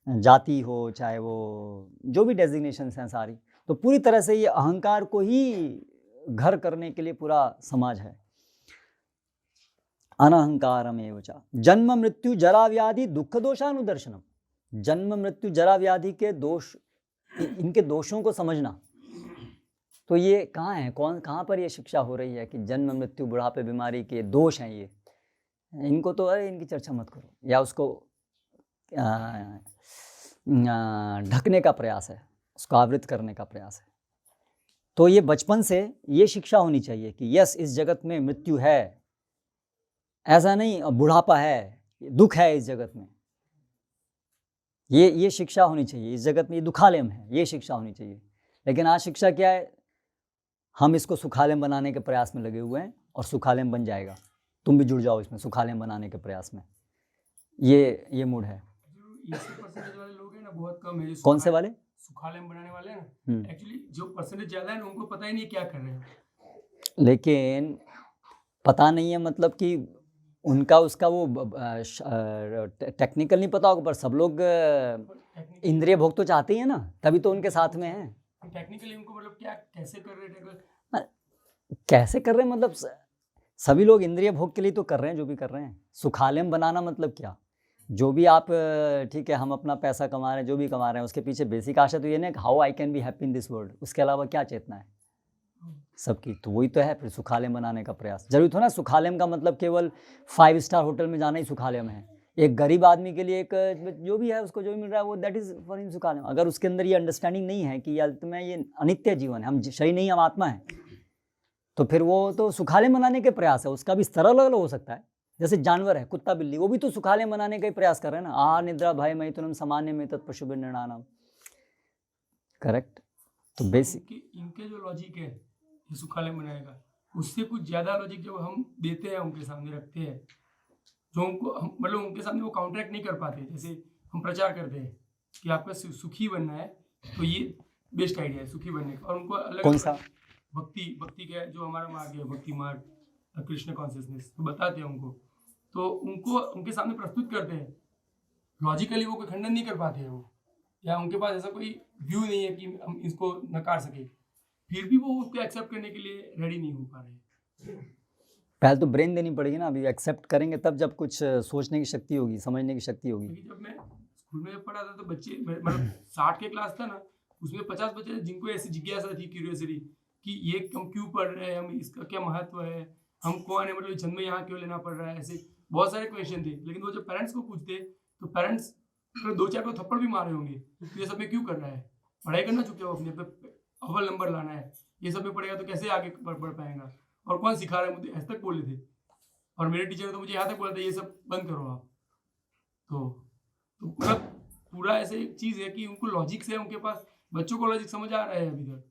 जाति हो, चाहे वो जो भी डेजिग्नेशन हैं सारी, तो पूरी तरह से ये अहंकार को ही घर करने के लिए पूरा समाज है। अनहंकारमेव च जन्म मृत्यु जरा व्याधि दुख दोषानुदर्शनम। जन्म मृत्यु जरा व्याधि के दोष, इनके दोषों को समझना। तो ये कहाँ है, कहाँ पर ये शिक्षा हो रही है कि जन्म मृत्यु बुढ़ापे बीमारी के दोष हैं ये, इनको तो अरे इनकी चर्चा मत करो, या उसको ढकने का प्रयास है, उसको आवृत करने का प्रयास है। तो ये बचपन से ये शिक्षा होनी चाहिए कि यस इस जगत में मृत्यु है, ऐसा नहीं बुढ़ापा है, दुख है इस जगत में, ये शिक्षा होनी चाहिए। इस जगत में ये दुखालयम है, ये शिक्षा होनी चाहिए। लेकिन आज शिक्षा क्या है, हम इसको सुखालयम बनाने के प्रयास में लगे हुए हैं और सुखालयम बन जाएगा, तुम भी जुड़ जाओ इसमें सुखालयम बनाने के प्रयास में। ये मूड है। जो 80% वाले लोग हैं ना बहुत कम है। कौन से वाले? सुखालयम बनाने वाले हैं ना, एक्चुअली जो परसेंटेज ज्यादा है उनको पता ही नहीं क्या कर रहे हैं। लेकिन पता नहीं है मतलब कि उनका उसका वो टेक्निकल नहीं पता होगा, पर सब लोग इंद्रिय भोग तो चाहते ही है ना, तभी तो उनके साथ में है। टेक्निकली उनको मतलब क्या कैसे कर रहे हैं, कैसे कर रहे हैं मतलब सभी लोग इंद्रिय भोग के लिए तो कर रहे हैं जो भी कर रहे हैं। सुखालयम बनाना मतलब क्या, जो भी आप ठीक है हम अपना पैसा कमा रहे हैं, जो भी कमा रहे हैं, उसके पीछे बेसिक आशा तो ये ना how I can be happy in this world, उसके अलावा क्या चेतना है सबकी, तो वही तो है फिर सुखालयम बनाने का प्रयास। जरूरी थोड़ा ना सुखालयम का मतलब केवल 5 स्टार होटल में जाना ही सुखालयम है। एक गरीब आदमी के लिए एक जो भी है उसको जो भी मिल रहा है वो दैट इज फॉर हिम सुखालयम। अगर उसके अंदर ये अंडरस्टैंडिंग नहीं है कि यार तुम्हें ये अनित्य जीवन है, हम शरीर नहीं हम आत्मा है, तो फिर वो तो सुखालयम बनाने के प्रयास है। उसका भी स्तर अलग अलग हो सकता है। जैसे जानवर है कुत्ता बिल्ली, वो भी तो सुखालयम बनाने का ही प्रयास कर रहे हैं ना। आहार निद्रा भय मैथुनम सामान्य में तत्पशु निर्णानम। करेक्ट। तो बेसिक इनके जो लॉजिक है ये सुखालयम बनाएगा, उससे कुछ ज्यादा लॉजिक जब हम देते हैं उनके सामने रखते हैं, जो उनको हम मतलब उनके सामने वो काउंटरैक्ट नहीं कर पाते। जैसे हम प्रचार करते हैं कि आपका सुखी बनना है, तो ये बेस्ट आइडिया है सुखी बनने का। और उनको अलग कौन सा भक्ति का जो हमारा मार्ग है, भक्ति मार्ग, कृष्ण कॉन्शियसनेस, तो बताते हैं उनको, तो उनको उनके सामने प्रस्तुत करते हैं। लॉजिकली वो कोई खंडन नहीं कर पाते हैं वो, या उनके पास ऐसा कोई व्यू नहीं है कि हम इसको नकार सके, फिर भी वो उसको एक्सेप्ट करने के लिए रेडी नहीं हो पा रहे। पहले तो ब्रेन देनी पड़ेगी ना, अभी एक्सेप्ट करेंगे तब जब कुछ सोचने की शक्ति होगी, समझने की शक्ति होगी। जब मैं स्कूल में पढ़ा था तो बच्चे मतलब 60 के क्लास था ना, उसमें 50 बच्चे जिनको ऐसी जिज्ञासा थी, क्यूरियोसिटी कि ये हम क्यों पढ़ रहे हैं, हम इसका क्या महत्व है, हम कौन है, मतलब जन्म यहाँ क्यों लेना पड़ रहा है, ऐसे बहुत सारे क्वेश्चन थे। लेकिन वो जब पेरेंट्स को पूछते तो पेरेंट्स 2-4 को थप्पड़ भी मारे होंगे, तो ये सब में क्यों कर रहा है, पढ़ाई करना चुके हो, अपने पे अव्वल नंबर लाना है, ये सब में पढ़ेगा तो कैसे आगे बढ़ पाएगा, और कौन सिखा रहा है, मुझे ऐसे तक बोले थे। और मेरे टीचर तो मुझे यहाँ तक बोला था ये सब बंद करो आप। तो मतलब पूरा ऐसे एक चीज़ है कि उनको लॉजिक से, उनके पास बच्चों को लॉजिक समझ आ रहा है अभी तक,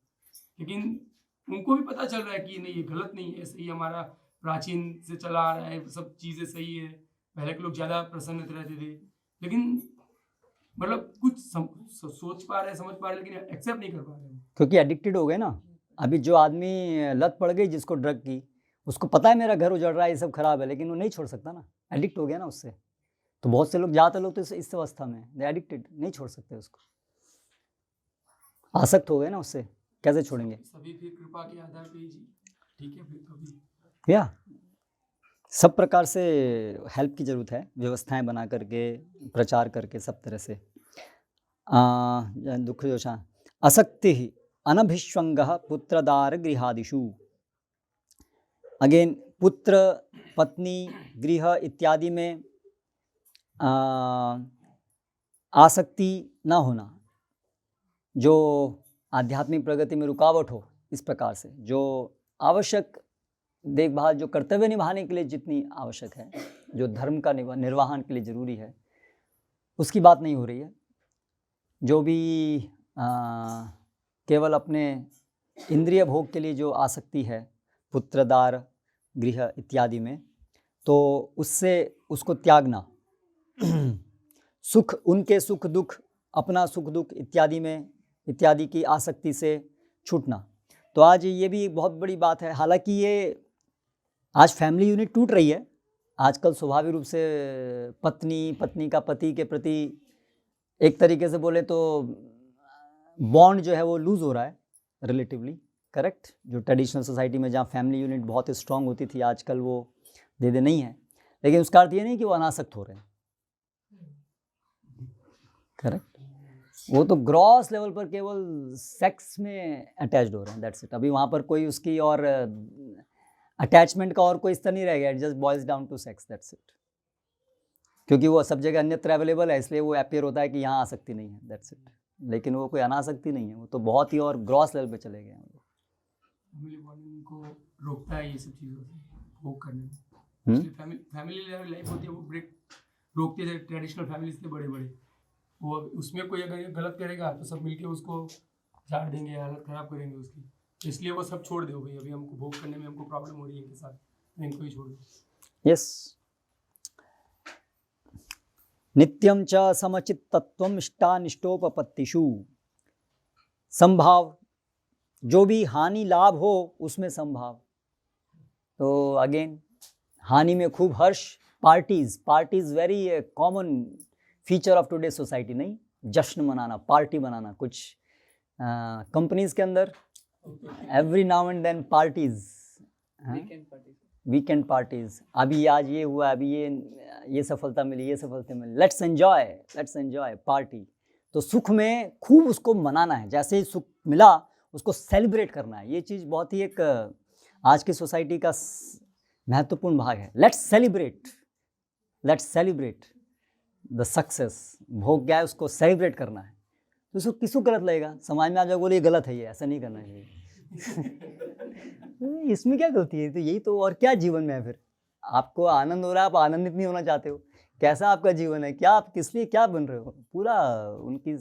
लेकिन उनको भी पता चल रहा है कि नहीं ये गलत नहीं है, सही हमारा प्राचीन से चला आ रहा है, सब चीज़ें सही है। पहले के लोग ज़्यादा प्रसन्न रहते थे, लेकिन मतलब कुछ सोच पा रहे हैं, समझ पा रहे हैं, लेकिन एक्सेप्ट नहीं कर पा रहे हैं। क्योंकि एडिक्टेड हो गए ना। अभी जो आदमी लत पड़ गई जिसको ड्रग की, उसको पता है मेरा घर उजड़ रहा है, ये सब खराब है, लेकिन वो नहीं छोड़ सकता ना, एडिक्ट हो गया ना उससे। तो बहुत से लोग, ज़्यादातर लोग तो इस अवस्था में दे एडिक्टेड, नहीं छोड़ सकते उसको, आसक्त हो गए ना उससे, कैसे छोड़ेंगे? सभी फिर कृपा के आधार पे ही जी, ठीक है फिर तो अभी या सब प्रकार से हेल्प की ज़रूरत है, व्यवस्थाएं बना करके, प्रचार करके, सब तरह से। दुख दोषा असक्ति अनभिष्वंग पुत्रदार गृहादिषु। अगेन, पुत्र, पत्नी, गृह इत्यादि में आसक्ति ना होना, जो आध्यात्मिक प्रगति में रुकावट हो, इस प्रकार से जो आवश्यक देखभाल, जो कर्तव्य निभाने के लिए जितनी आवश्यक है, जो धर्म का निर्वहन के लिए ज़रूरी है, उसकी बात नहीं हो रही है। जो भी केवल अपने इंद्रिय भोग के लिए जो आसक्ति है, पुत्रदार गृह इत्यादि में, तो उससे उसको त्यागना, सुख, उनके सुख दुख, अपना सुख दुख इत्यादि की आसक्ति से छूटना। तो आज ये भी एक बहुत बड़ी बात है। हालांकि ये आज फैमिली यूनिट टूट रही है, आजकल स्वाभाविक रूप से पत्नी का पति के प्रति एक तरीके से बोले तो बॉन्ड जो है वो लूज़ हो रहा है रिलेटिवली, करेक्ट। जो ट्रेडिशनल सोसाइटी में जहाँ फैमिली यूनिट बहुत स्ट्रांग होती थी, आजकल वो दे नहीं है, लेकिन उसका अर्थ ये नहीं कि वो अनासक्त हो रहे हैं, करेक्ट। वो तो ग्रॉस लेवल पर केवल सेक्स में अटैच्ड हो रहे हैं, दैट्स इट। अभी वहाँ पर कोई उसकी और अटैचमेंट का और कोई स्तर नहीं रह गया, it just boils down to sex, that's it. क्योंकि वो सब जगह अन्यत्र अवेलेबल है, इसलिए वो अपीयर होता है कि यहाँ आसक्ति नहीं है, दैट्स इट। लेकिन वो कोई अनासक्ति नहीं है, वो तो बहुत ही और ग्रॉस लेवल पे चले गए हैं। फैमिली बॉन्डिंग को रोकता है ये सब चीज़ों से भोग करने में। फैमिली लाइफ होती है वो ब्रेक रोकते थे, ट्रेडिशनल फैमिलीज थे बड़े बड़े, वो उसमें कोई अगर गलत करेगा तो सब मिलके उसको झाड़ देंगे, हालत ख़राब करेंगे उसकी। इसलिए वो सब छोड़ दो भाई, अभी हमको भोग करने में हमको प्रॉब्लम हो रही है इनके साथ, तो इनको ही छोड़ दो। यस। नित्यम च समचित्तत्वम इष्टानिष्टोपपत्तिषु। संभाव, जो भी हानि लाभ हो उसमें संभाव। तो अगेन, हानि में खूब हर्ष, parties very common feature of today society, नहीं, जश्न मनाना, पार्टी बनाना। कुछ कंपनीज के अंदर every now and then parties, weekend parties. अभी आज ये हुआ, अभी ये सफलता मिली, ये सफलता मिली, लेट्स एंजॉय पार्टी। तो सुख में खूब उसको मनाना है, जैसे ही सुख मिला उसको सेलिब्रेट करना है। ये चीज़ बहुत ही एक आज की सोसाइटी का महत्वपूर्ण भाग है। Let's celebrate the success. भोग गया है, उसको सेलिब्रेट करना है। तो उसको किसको गलत लगेगा? समाज में आप जब बोले ये गलत है, ये ऐसा नहीं करना चाहिए। इसमें क्या गलती है? तो यही तो, और क्या जीवन में है फिर? आपको आनंद हो रहा है, आप आनंदित नहीं होना चाहते हो, कैसा आपका जीवन है? क्या आप किस लिए क्या बन रहे हो? पूरा उनकी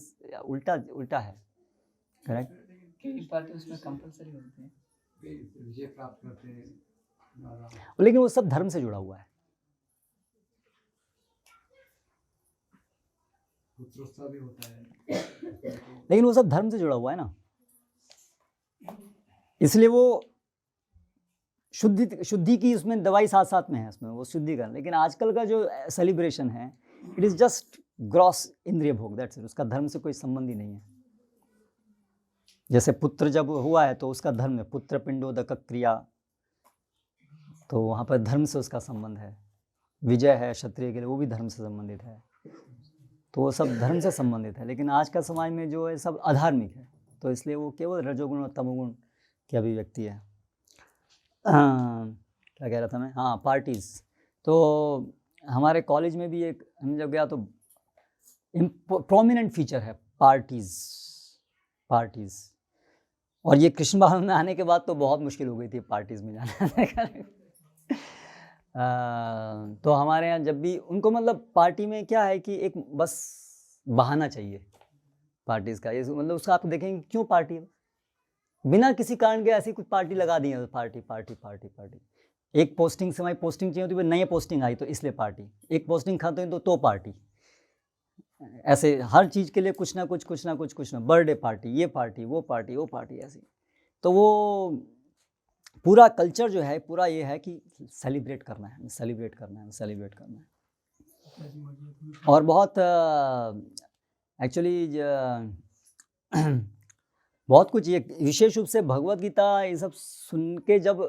उल्टा है, करेक्ट। पार्टी उसमें कंपलसरी होती है, विजय प्राप्त करते हैं, लेकिन वो सब धर्म से जुड़ा हुआ है। पुत्रोत्सव भी होता है, लेकिन वो सब धर्म से जुड़ा हुआ है ना, इसलिए वो शुद्धि की उसमें दवाई साथ साथ में है, उसमें वो शुद्धिकरण। लेकिन आजकल का जो सेलिब्रेशन है, इट इज़ जस्ट ग्रॉस इंद्रिय भोग, दैट्स इट। उसका धर्म से कोई संबंध ही नहीं है। जैसे पुत्र जब हुआ है तो उसका धर्म है पुत्र पिंडोदक क्रिया, तो वहाँ पर धर्म से उसका संबंध है। विजय है क्षत्रिय के लिए, वो भी धर्म से संबंधित है। तो वो सब धर्म से संबंधित है। लेकिन आज का समाज में जो है सब अधार्मिक है, तो इसलिए वो केवल रजोगुण और तमोगुण की अभिव्यक्ति है। क्या कह रहा था मैं? हाँ, पार्टीज़। तो हमारे कॉलेज में भी एक, हम जब गया तो प्रोमिनेंट फीचर है पार्टीज़। और ये कृष्ण भगवान में आने के बाद तो बहुत मुश्किल हो गई थी पार्टीज़ में जाना। तो हमारे यहाँ जब भी उनको, मतलब पार्टी में क्या है कि एक बस बहाना चाहिए पार्टीज़ का। ये मतलब उसका आप देखेंगे क्यों पार्टी है, बिना किसी कारण के ऐसी कुछ पार्टी लगा दी है, पार्टी पार्टी पार्टी पार्टी। एक पोस्टिंग से हमारी पोस्टिंग चाहिए होती है, नई पोस्टिंग आई तो इसलिए पार्टी, एक पोस्टिंग खाते हैं तो पार्टी। ऐसे हर चीज़ के लिए कुछ ना कुछ, बर्थडे पार्टी, ये पार्टी वो पार्टी ऐसी। तो वो पूरा कल्चर जो है पूरा ये है कि सेलिब्रेट करना है, सेलिब्रेट करना है, सेलिब्रेट करना है। और बहुत एक्चुअली बहुत कुछ, ये विशेष रूप से भगवत गीता ये सब सुन के जब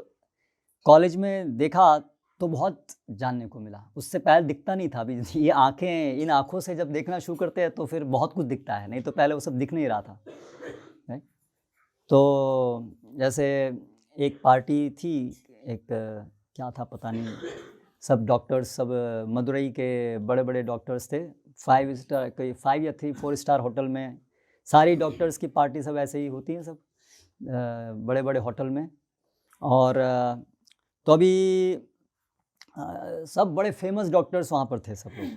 कॉलेज में देखा तो बहुत जानने को मिला। उससे पहले दिखता नहीं था। अभी ये आँखें, इन आँखों से जब देखना शुरू करते हैं तो फिर बहुत कुछ दिखता है, नहीं तो पहले वो सब दिख नहीं रहा था। तो जैसे एक पार्टी थी, एक क्या था पता नहीं, सब डॉक्टर्स, सब मदुरई के बड़े बड़े डॉक्टर्स थे, 5 स्टार, कोई 5 या 4 स्टार होटल में सारी डॉक्टर्स की पार्टी सब ऐसे ही होती है, सब बड़े बड़े होटल में। और तो अभी सब बड़े फेमस डॉक्टर्स वहाँ पर थे सब लोग,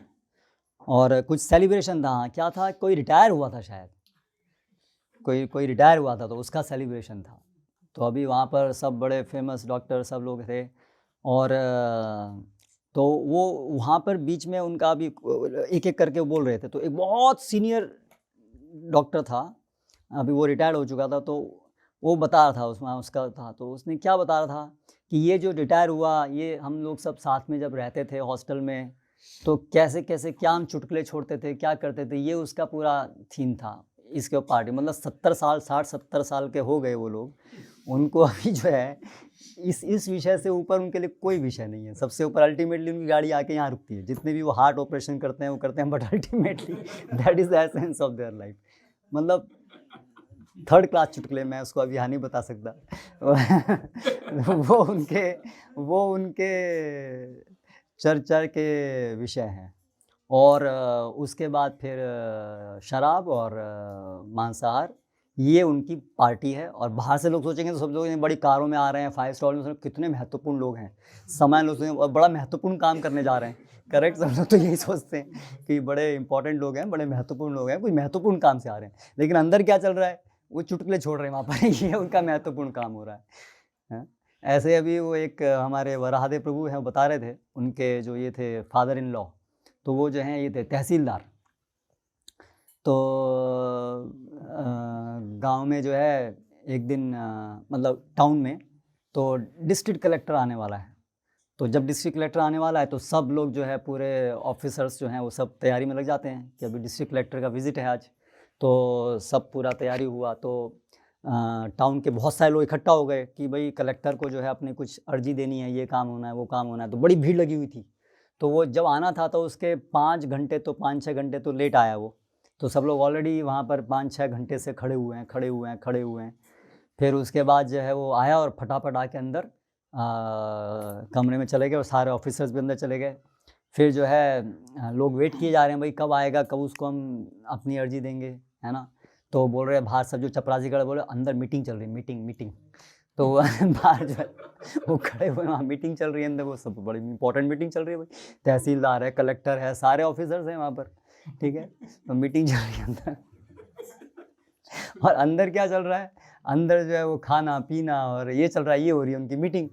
और कुछ सेलिब्रेशन था। क्या था, कोई रिटायर हुआ था शायद, कोई रिटायर हुआ था तो उसका सेलिब्रेशन था। तो अभी वहाँ पर सब बड़े फेमस डॉक्टर सब लोग थे, और तो वो वहाँ पर बीच में उनका अभी एक एक करके बोल रहे थे। तो एक बहुत सीनियर डॉक्टर था, अभी वो रिटायर्ड हो चुका था, तो वो बता रहा था उसमें उसका था। तो उसने क्या बता रहा था कि ये जो रिटायर हुआ, ये हम लोग सब साथ में जब रहते थे हॉस्टल में तो कैसे कैसे क्या हम चुटकुले छोड़ते थे, क्या करते थे, ये उसका पूरा थीम था इसके पार्टी। मतलब 70 साल 60-70 साल के हो गए वो लोग, उनको अभी जो है इस विषय से ऊपर उनके लिए कोई विषय नहीं है। सबसे ऊपर अल्टीमेटली उनकी गाड़ी आके यहाँ रुकती है, जितने भी वो हार्ट ऑपरेशन करते हैं वो करते हैं, but ultimately that is the essence of their life. मतलब 3rd क्लास चुटकुले, मैं उसको अभी यहाँ नहीं बता सकता वो उनके चर्चा के विषय हैं। और उसके बाद फिर शराब और मांसाहार, ये उनकी पार्टी है। और बाहर से लोग सोचेंगे तो सब लोग बड़ी कारों में आ रहे हैं, 5 स्टार में, कितने महत्वपूर्ण लोग हैं, समय लोग सोचेंगे बड़ा महत्वपूर्ण काम करने जा रहे हैं। करेक्ट, सब लोग तो यही सोचते हैं कि बड़े इंपॉर्टेंट लोग हैं, बड़े महत्वपूर्ण लोग हैं, कोई महत्वपूर्ण काम से आ रहे हैं। लेकिन अंदर क्या चल रहा है, वो चुटकुले छोड़ रहे हैं वहाँ पर ये उनका महत्वपूर्ण काम हो रहा है। ऐसे अभी वो एक हमारे वराहदे प्रभु हैं, बता रहे थे, उनके जो ये थे फादर इन लॉ, तो वो जो हैं ये थे तहसीलदार। तो गांव में जो है एक दिन मतलब टाउन में तो डिस्ट्रिक्ट कलेक्टर आने वाला है। तो जब डिस्ट्रिक्ट कलेक्टर आने वाला है तो सब लोग जो है, पूरे ऑफिसर्स जो हैं वो सब तैयारी में लग जाते हैं कि अभी डिस्ट्रिक्ट कलेक्टर का विज़िट है आज। तो सब पूरा तैयारी हुआ, तो टाउन के बहुत सारे लोग इकट्ठा हो गए कि भाई कलेक्टर को जो है अपनी कुछ अर्जी देनी है, ये काम होना है, वो काम होना है। तो बड़ी भीड़ लगी हुई थी। तो वो जब आना था तो उसके 5 घंटे तो 5-6 घंटे तो लेट आया वो। तो सब लोग ऑलरेडी वहाँ पर 5-6 घंटे से खड़े हुए हैं। फिर उसके बाद जो है वो आया और फटाफट आके अंदर कमरे में चले गए, और सारे ऑफिसर्स भी अंदर चले गए। फिर जो है लोग वेट किए जा रहे हैं, भाई कब आएगा, कब उसको हम अपनी अर्जी देंगे, है ना। तो बोल रहे हैं बाहर सब जो चपरासी खड़े, बोले अंदर मीटिंग चल रही है, मीटिंग। तो बाहर जो है वो खड़े हुए, वहाँ मीटिंग चल रही है अंदर, वो सब बड़ी इंपॉर्टेंट मीटिंग चल रही है भाई, तहसीलदार है, कलेक्टर है, सारे ऑफिसर्स हैं वहाँ पर, ठीक है। तो मीटिंग चल रही है अंदर, और अंदर क्या चल रहा है, अंदर जो है वो खाना पीना और ये चल रहा है, ये हो रही है उनकी मीटिंग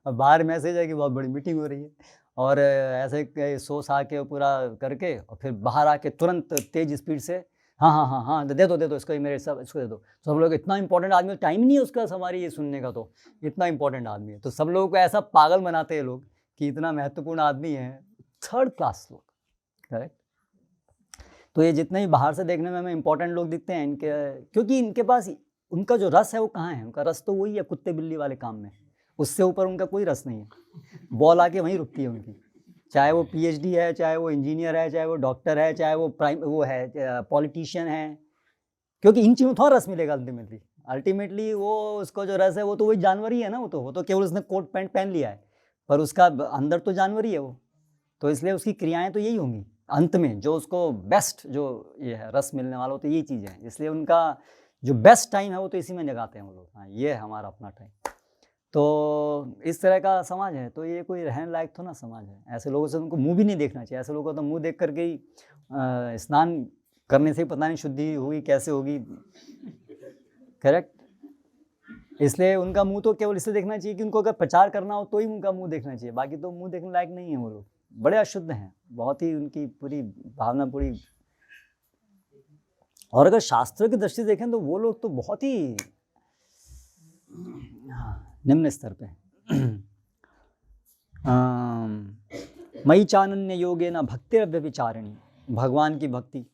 और बाहर मैसेज है कि बहुत बड़ी मीटिंग हो रही है। और ऐसे सोच आके पूरा करके, और फिर बाहर आके तुरंत तेज स्पीड से हाँ दे दो इसको, मेरे सब इसको दे दो। सब लोग, इतना इंपॉर्टेंट आदमी, टाइम नहीं है उसका हमारी ये सुनने का, तो इतना इंपॉर्टेंट आदमी है। तो सब लोगों को ऐसा पागल बनाते हैं लोग कि इतना महत्वपूर्ण आदमी है, 3rd क्लास लोग, करेक्ट। तो ये जितने ही बाहर से देखने में हमें इंपॉर्टेंट लोग दिखते हैं इनके, क्योंकि इनके पास उनका जो रस है वो कहाँ है, उनका रस तो वही है कुत्ते बिल्ली वाले काम में, उससे ऊपर उनका कोई रस नहीं है। बॉल आके वहीं रुकती है उनकी, चाहे वो PhD है, चाहे वो इंजीनियर है, चाहे वो डॉक्टर है, चाहे वो है पॉलिटिशियन है, क्योंकि इन चीज़ों थोड़ा रस मिलेगा अल्टीमेटली वो उसको जो रस है वो तो वही जानवर ही है ना, वो तो केवल उसने कोट पैंट पहन लिया है, पर उसका अंदर तो जानवर ही है वो। तो इसलिए उसकी क्रियाएं तो यही होंगी अंत में, जो उसको बेस्ट जो ये है रस मिलने वाला हो, तो यही चीज़ें हैं। इसलिए उनका जो बेस्ट टाइम है वो तो इसी में लगाते हैं वो लोग। हाँ, ये है हमारा अपना टाइम। तो इस तरह का समाज है, तो ये कोई रहने लायक तो ना समाज है। ऐसे लोगों से उनको मुंह भी नहीं देखना चाहिए। ऐसे लोगों को तो मुंह देख करके ही स्नान करने से ही पता नहीं शुद्धि होगी कैसे होगी, करेक्ट। इसलिए उनका मुंह तो केवल इसलिए देखना चाहिए कि उनको अगर प्रचार करना हो तो ही उनका मुंह देखना चाहिए, बाकी तो मुंह देखने लायक नहीं है वो लोग, बड़े अशुद्ध हैं, बहुत ही उनकी पूरी भावना पूरी। और अगर शास्त्र की दृष्टि देखें तो वो लोग तो बहुत ही निम्न स्तर पे मयि चानन्य योगे न भक्तिरव्य विचारिणी, भगवान की भक्ति,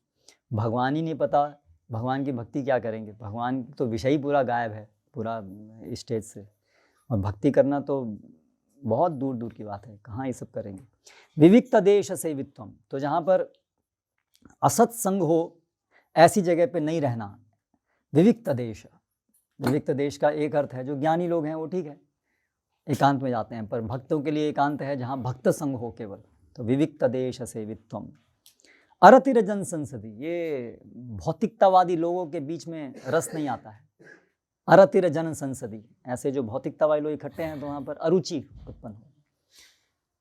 भगवान ही नहीं पता भगवान की भक्ति क्या करेंगे, भगवान तो विषय ही पूरा गायब है पूरा स्टेज से, और भक्ति करना तो बहुत दूर दूर की बात है, कहाँ ये सब करेंगे। विविक्त देश सेवित्वम, तो जहाँ पर असत्संग हो ऐसी जगह पे नहीं रहना। विविक्त देश, विविक्त देश का एक अर्थ है जो ज्ञानी लोग हैं वो ठीक है एकांत में जाते हैं, पर भक्तों के लिए एकांत है जहाँ भक्त संग हो केवल, तो विविक्त देश सेवित्वम। अरतिरजन संसदी, ये भौतिकतावादी लोगों के बीच में रस नहीं आता है। अरतिरजन संसदी, ऐसे जो भौतिकतावादी लोग इकट्ठे हैं तो वहाँ पर अरुचि उत्पन्न हो,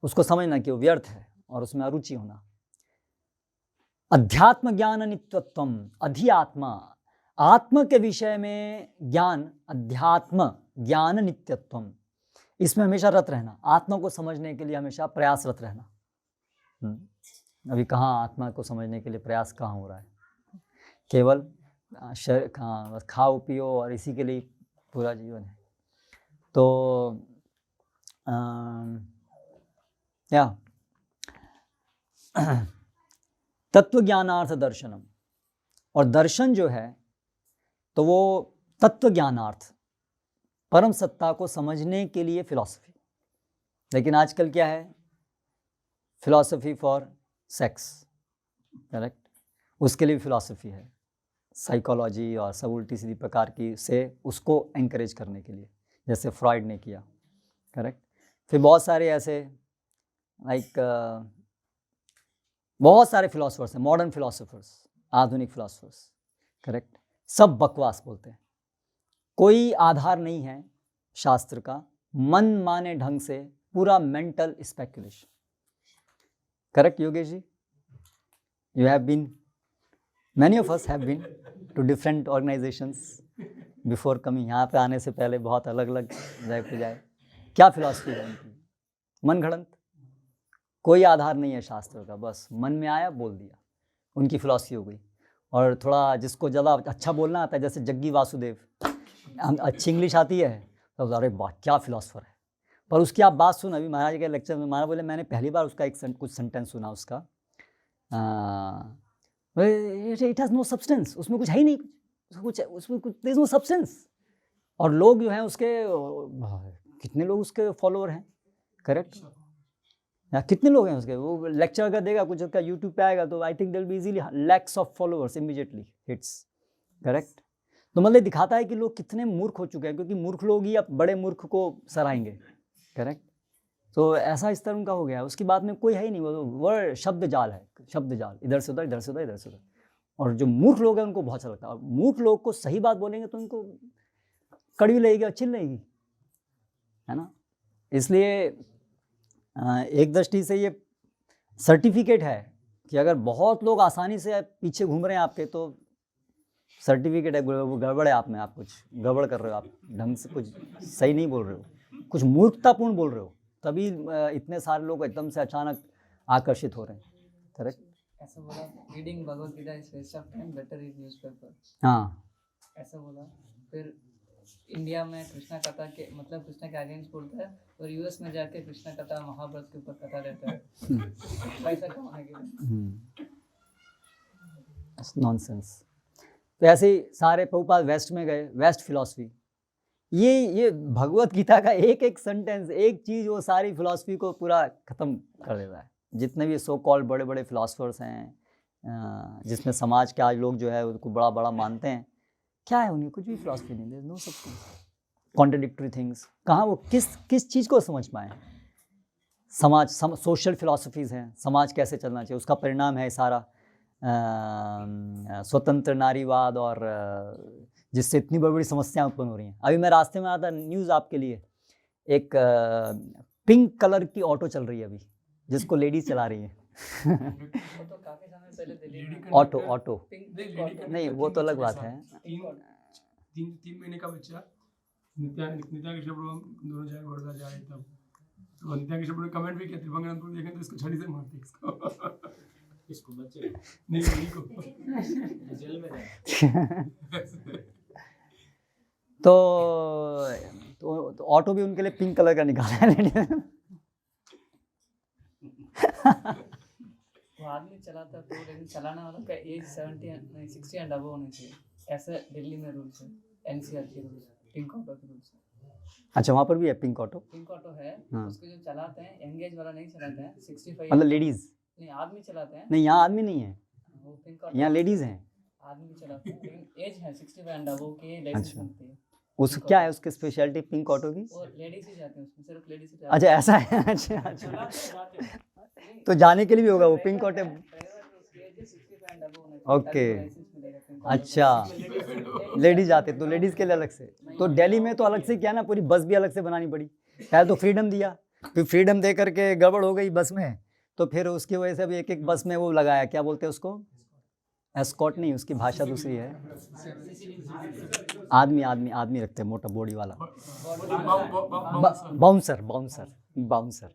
उसको समझना कि वो व्यर्थ है और उसमें अरुचि होना। अध्यात्म ज्ञान नित्यत्वम, अधिआत्मा, आत्मा के विषय में ज्ञान, अध्यात्म ज्ञान नित्यत्वम, इसमें हमेशा रत रहना, आत्मा को समझने के लिए हमेशा प्रयासरत रहना। अभी कहाँ आत्मा को समझने के लिए प्रयास कहाँ हो रहा है, केवल बस खाओ पियो और इसी के लिए पूरा जीवन है। तो क्या तत्व ज्ञानार्थ दर्शनम, और दर्शन जो है तो वो तत्व ज्ञानार्थ परम सत्ता को समझने के लिए फिलॉसफी। लेकिन आजकल क्या है, फिलॉसफी फॉर सेक्स, करेक्ट, उसके लिए फिलॉसफी है, साइकोलॉजी और सब उल्टी सीधी प्रकार की से उसको एंकरेज करने के लिए, जैसे फ्रॉइड ने किया, करेक्ट। फिर बहुत सारे ऐसे बहुत सारे फिलोसफर्स हैं, मॉडर्न फिलोसफर्स, आधुनिक फिलोसफर्स, करेक्ट, सब बकवास बोलते हैं, कोई आधार नहीं है शास्त्र का, मन माने ढंग से पूरा mental speculation. Correct Yogesh ji, you have been, many of us have been to different organisations before coming, यहाँ पे आने से पहले बहुत अलग अलग जगह पे जाए। क्या फिलॉसफी है उनकी, मन घड़ंत, कोई आधार नहीं है शास्त्र का, बस मन में आया बोल दिया, उनकी फिलॉसफी हो गई। और थोड़ा जिसको ज़्यादा अच्छा बोलना आता है, जैसे जग्गी वासुदेव, अच्छी इंग्लिश आती है तो अरे वाह क्या फिलॉसफर है, पर उसकी आप बात सुन, अभी महाराज के लेक्चर में महाराज बोले मैंने पहली बार उसका कुछ सेंटेंस सुना उसका, इट हैज़ नो सब्सटेंस, उसमें कुछ है ही नहीं, उसमें कुछ देयर इज नो सब्सटेंस। और लोग जो हैं उसके कितने लोग उसके फॉलोअर हैं, करेक्ट, या कितने लोग हैं उसके, वो लेक्चर अगर देगा कुछ उसका यूट्यूब पे आएगा तो I think there will be easily lakhs of followers immediately hits, correct. तो मतलब दिखाता है कि लोग कितने मूर्ख हो चुके हैं, क्योंकि मूर्ख लोग ही अब बड़े मूर्ख को सराहेंगे, करेक्ट। तो ऐसा स्तर उनका हो गया है, उसकी बात में कोई है ही नहीं, वो वर्ड शब्द जाल है, शब्द जाल, इधर से उधर, इधर से उधर, इधर से उधर। और जो मूर्ख लोग हैं उनको बहुत अच्छा लगता है, और मूर्ख लोग को सही बात बोलेंगे तो उनको कड़वी लगेगी, अच्छी लगेगी, है ना। इसलिए एक दृष्टि से ये सर्टिफिकेट है कि अगर बहुत लोग आसानी से पीछे घूम रहे हैं आपके, तो सर्टिफिकेट है वो गड़बड़ है आप में, आप कुछ गड़बड़ कर रहे हो, आप ढंग से कुछ सही नहीं बोल रहे हो, कुछ मूर्खतापूर्ण बोल रहे हो, तभी इतने सारे लोग एकदम से अचानक आकर्षित हो रहे हैं, करेक्ट। ऐसा बोला, reading Bhagavad Gita is waste of time, better read newspaper, हाँ ऐसा बोला। फिर इंडिया में कृष्णा कथा के मतलब कृष्णा के अगेंस्ट बोलता है, और यूएस में जाके कृष्णा कथा महाभारत के ऊपर कथा रहता है पैसा कमाने के लिए। नॉनसेंस। तो ऐसे ही सारे प्रभुपाद वेस्ट में गए, वेस्ट फिलॉसफी, ये भगवत गीता का एक एक सेंटेंस, एक चीज़ वो सारी फिलॉसफी को पूरा ख़त्म कर देता है। जितने भी सो कॉल्ड बड़े बड़े फिलॉसफर्स हैं, जिसमें समाज के आज लोग जो है उनको बड़ा बड़ा मानते हैं, क्या है उन्हें कुछ भी फिलॉसफी नहीं, नो सब कॉन्ट्रडिक्टरी थिंग्स। कहाँ वो किस चीज़ को समझ पाए। समाज सोशल फिलॉसफीज़ हैं, समाज कैसे चलना चाहिए, उसका परिणाम है सारा स्वतंत्र नारीवाद, और जिससे इतनी बड़ी बड़ी समस्याएं उत्पन्न हो रही हैं। अभी मैं रास्ते में आता, न्यूज़ आपके लिए, एक पिंक कलर की ऑटो चल रही है अभी, जिसको लेडीज चला रही है वो तो काफी समय पहले दिल्ली में ऑटो नहीं, वो तो अलग बात है। 3 महीने का बच्चा नित्या कृष्ण प्रभु दोनों शायद वर्धा जाए तब, तो नित्या कृष्ण प्रभु ने कमेंट भी किया त्रिभंगनाथ को देखें तो इसको छड़ी से मारते इसको। इसको बच्चे नहीं नहीं को जेल में जाए। तो ऑटो भी उनके लिए पिंक कलर का निकाला है। वो आदमी चलाता तो, लेकिन चलाने वाला का एज 60 एंड अबव होनी चाहिए, ऐसे दिल्ली में रूल्स है, एनसीआर के रूल्स, पिंक ऑटो के रूल्स है। अच्छा, वहाँ पर भी है पिंक ऑटो? पिंक ऑटो है, हाँ। उसको जो चलाते हैं एंगेज वाला नहीं चलाते हैं, 65 मतलब लेडीज? नहीं, आदमी चलाते हैं। नहीं, यहाँ आदमी नहीं है, वो पिंक ऑटो यहाँ लेडीज हैं। आदमी भी चलाते हैं, लेकिन एज है 65 एंड अबव के लाइसेंस अच्छा। मिलती है। उस क्या है उसकी स्पेशलिटी पिंक ऑटो की? और लेडीज ही जाते हैं उसमें, सिर्फ लेडीज ही जाते अच्छा, ऐसा है। अच्छा अच्छा, चलाते हैं। हैं। तो जाने के लिए भी होगा वो पिंक ऑटो? ओके, अच्छा, लेडीज आते तो लेडीज के लिए अलग से। तो दिल्ली में तो अलग से क्या ना, पूरी बस भी अलग से बनानी पड़ी। पहले तो फ्रीडम दिया, फिर फ्रीडम दे करके गड़बड़ हो गई बस में, तो फिर उसकी वजह से अभी एक एक बस में वो लगाया, क्या बोलते हैं उसको, एस्कॉर्ट नहीं, उसकी भाषा दूसरी है। आदमी आदमी आदमी रखते हैं, मोटा बॉडी वाला, बाउंसर बाउंसर बाउंसर,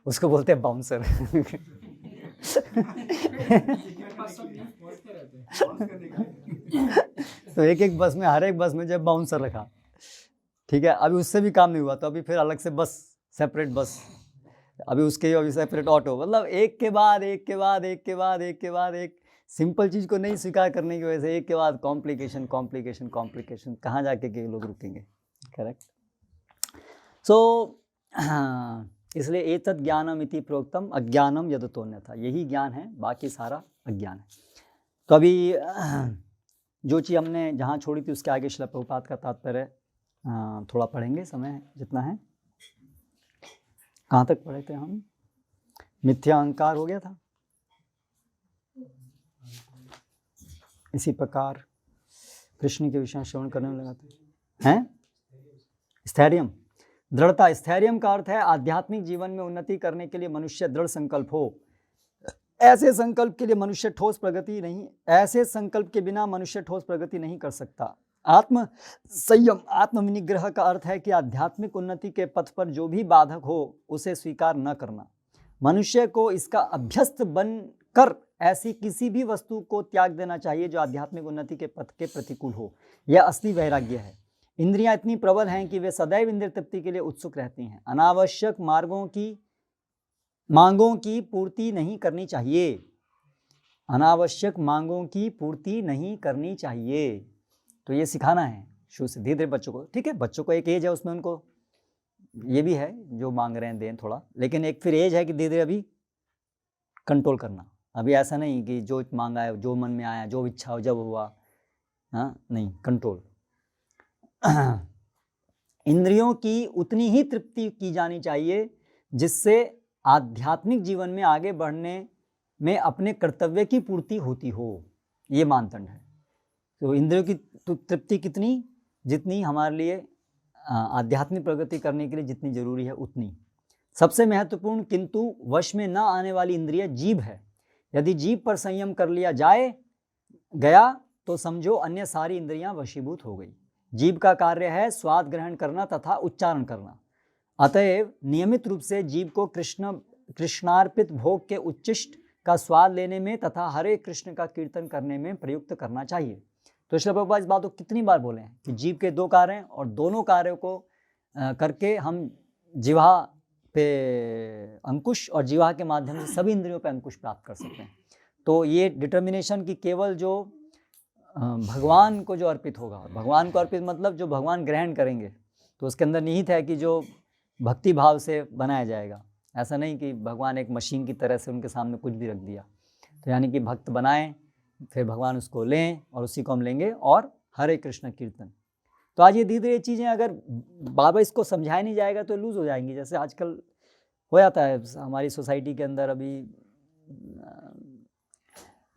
उसको बोलते हैं बाउंसर। तो एक एक बस में, हर एक बस में जब बाउंसर रखा, ठीक है। अभी उससे भी काम नहीं हुआ, तो अभी फिर अलग से बस, सेपरेट बस, अभी उसके अभी सेपरेट ऑटो। मतलब एक के बाद एक के बाद एक के बाद एक के बाद एक, सिंपल चीज़ को नहीं स्वीकार करने की वजह से एक के बाद कॉम्प्लिकेशन कॉम्प्लिकेशन कॉम्प्लिकेशन, कहाँ जाके के लोग रुकेंगे। करेक्ट। सो इसलिए एतत् ज्ञानम इति प्रोक्तम अज्ञानम यदतोन्यथा, यही ज्ञान है, बाकी सारा अज्ञान है। तो अभी जो चीज़ हमने जहाँ छोड़ी थी उसके आगे श्रील प्रभुपाद का तात्पर्य थोड़ा पढ़ेंगे, समय जितना है। कहाँ तक पढ़े थे हम? मिथ्या अहंकार हो गया था। इसी प्रकार कृष्ण के विषय श्रवण करने में लगाते हैं। स्थैर्यम, दृढ़ता। स्थैर्यम का अर्थ है आध्यात्मिक जीवन में उन्नति करने के लिए मनुष्य दृढ़ संकल्प हो। ऐसे संकल्प के लिए मनुष्य ठोस प्रगति नहीं, ऐसे संकल्प के बिना मनुष्य ठोस प्रगति नहीं कर सकता। आत्म संयम, आत्मनिग्रह का अर्थ है कि आध्यात्मिक उन्नति के पथ पर जो भी बाधक हो उसे स्वीकार न करना। मनुष्य को इसका अभ्यस्त बनकर ऐसी किसी भी वस्तु को त्याग देना चाहिए जो आध्यात्मिक उन्नति के पथ के प्रतिकूल हो। यह असली वैराग्य है। इंद्रियां इतनी प्रबल हैं कि वे सदैव इंद्रिय तृप्ति के लिए उत्सुक रहती हैं। अनावश्यक मांगों की पूर्ति नहीं करनी चाहिए। अनावश्यक मांगों की पूर्ति नहीं करनी चाहिए। तो ये सिखाना है शुरू से धीरे धीरे बच्चों को। ठीक है, बच्चों को एक एज है उसमें उनको ये भी है जो मांग रहे हैं दें थोड़ा, लेकिन एक फिर एज है कि धीरे धीरे अभी कंट्रोल करना। अभी ऐसा नहीं कि जो मांगा है, जो मन में आया, जो इच्छा हो, जब हुआ, हाँ नहीं, कंट्रोल। इंद्रियों की उतनी ही तृप्ति की जानी चाहिए जिससे आध्यात्मिक जीवन में आगे बढ़ने में अपने कर्तव्य की पूर्ति होती हो। ये मानदंड है। तो इंद्रियों की तृप्ति कितनी, जितनी हमारे लिए आध्यात्मिक प्रगति करने के लिए जितनी जरूरी है उतनी। सबसे महत्वपूर्ण किंतु वश में न आने वाली इंद्रिय जीभ है। यदि जीभ पर संयम कर लिया गया तो समझो अन्य सारी इंद्रियां वशीभूत हो गई। जीभ का कार्य है स्वाद ग्रहण करना तथा उच्चारण करना। अतएव नियमित रूप से जीभ को कृष्णार्पित भोग के उच्चिष्ट का स्वाद लेने में तथा हरे कृष्ण का कीर्तन करने में प्रयुक्त करना चाहिए। तो श्रील प्रभुपाद इस बात को कितनी बार बोले हैं कि जीभ के दो कार्य हैं और दोनों कार्यों को करके हम जिह्वा पे अंकुश और जिह्वा के माध्यम से सभी इंद्रियों पे अंकुश प्राप्त कर सकते हैं। तो ये डिटर्मिनेशन की केवल जो भगवान को जो अर्पित होगा, भगवान को अर्पित मतलब जो भगवान ग्रहण करेंगे, तो उसके अंदर निहित है कि जो भक्ति भाव से बनाया जाएगा। ऐसा नहीं कि भगवान एक मशीन की तरह से उनके सामने कुछ भी रख दिया। तो यानी कि भक्त बनाएं, फिर भगवान उसको लें और उसी को हम लेंगे और हरे कृष्ण कीर्तन। तो आज ये धीरे धीरे चीज़ें अगर बार बार इसको समझाया नहीं जाएगा तो लूज़ हो जाएंगी। जैसे आजकल हो जाता है हमारी सोसाइटी के अंदर। अभी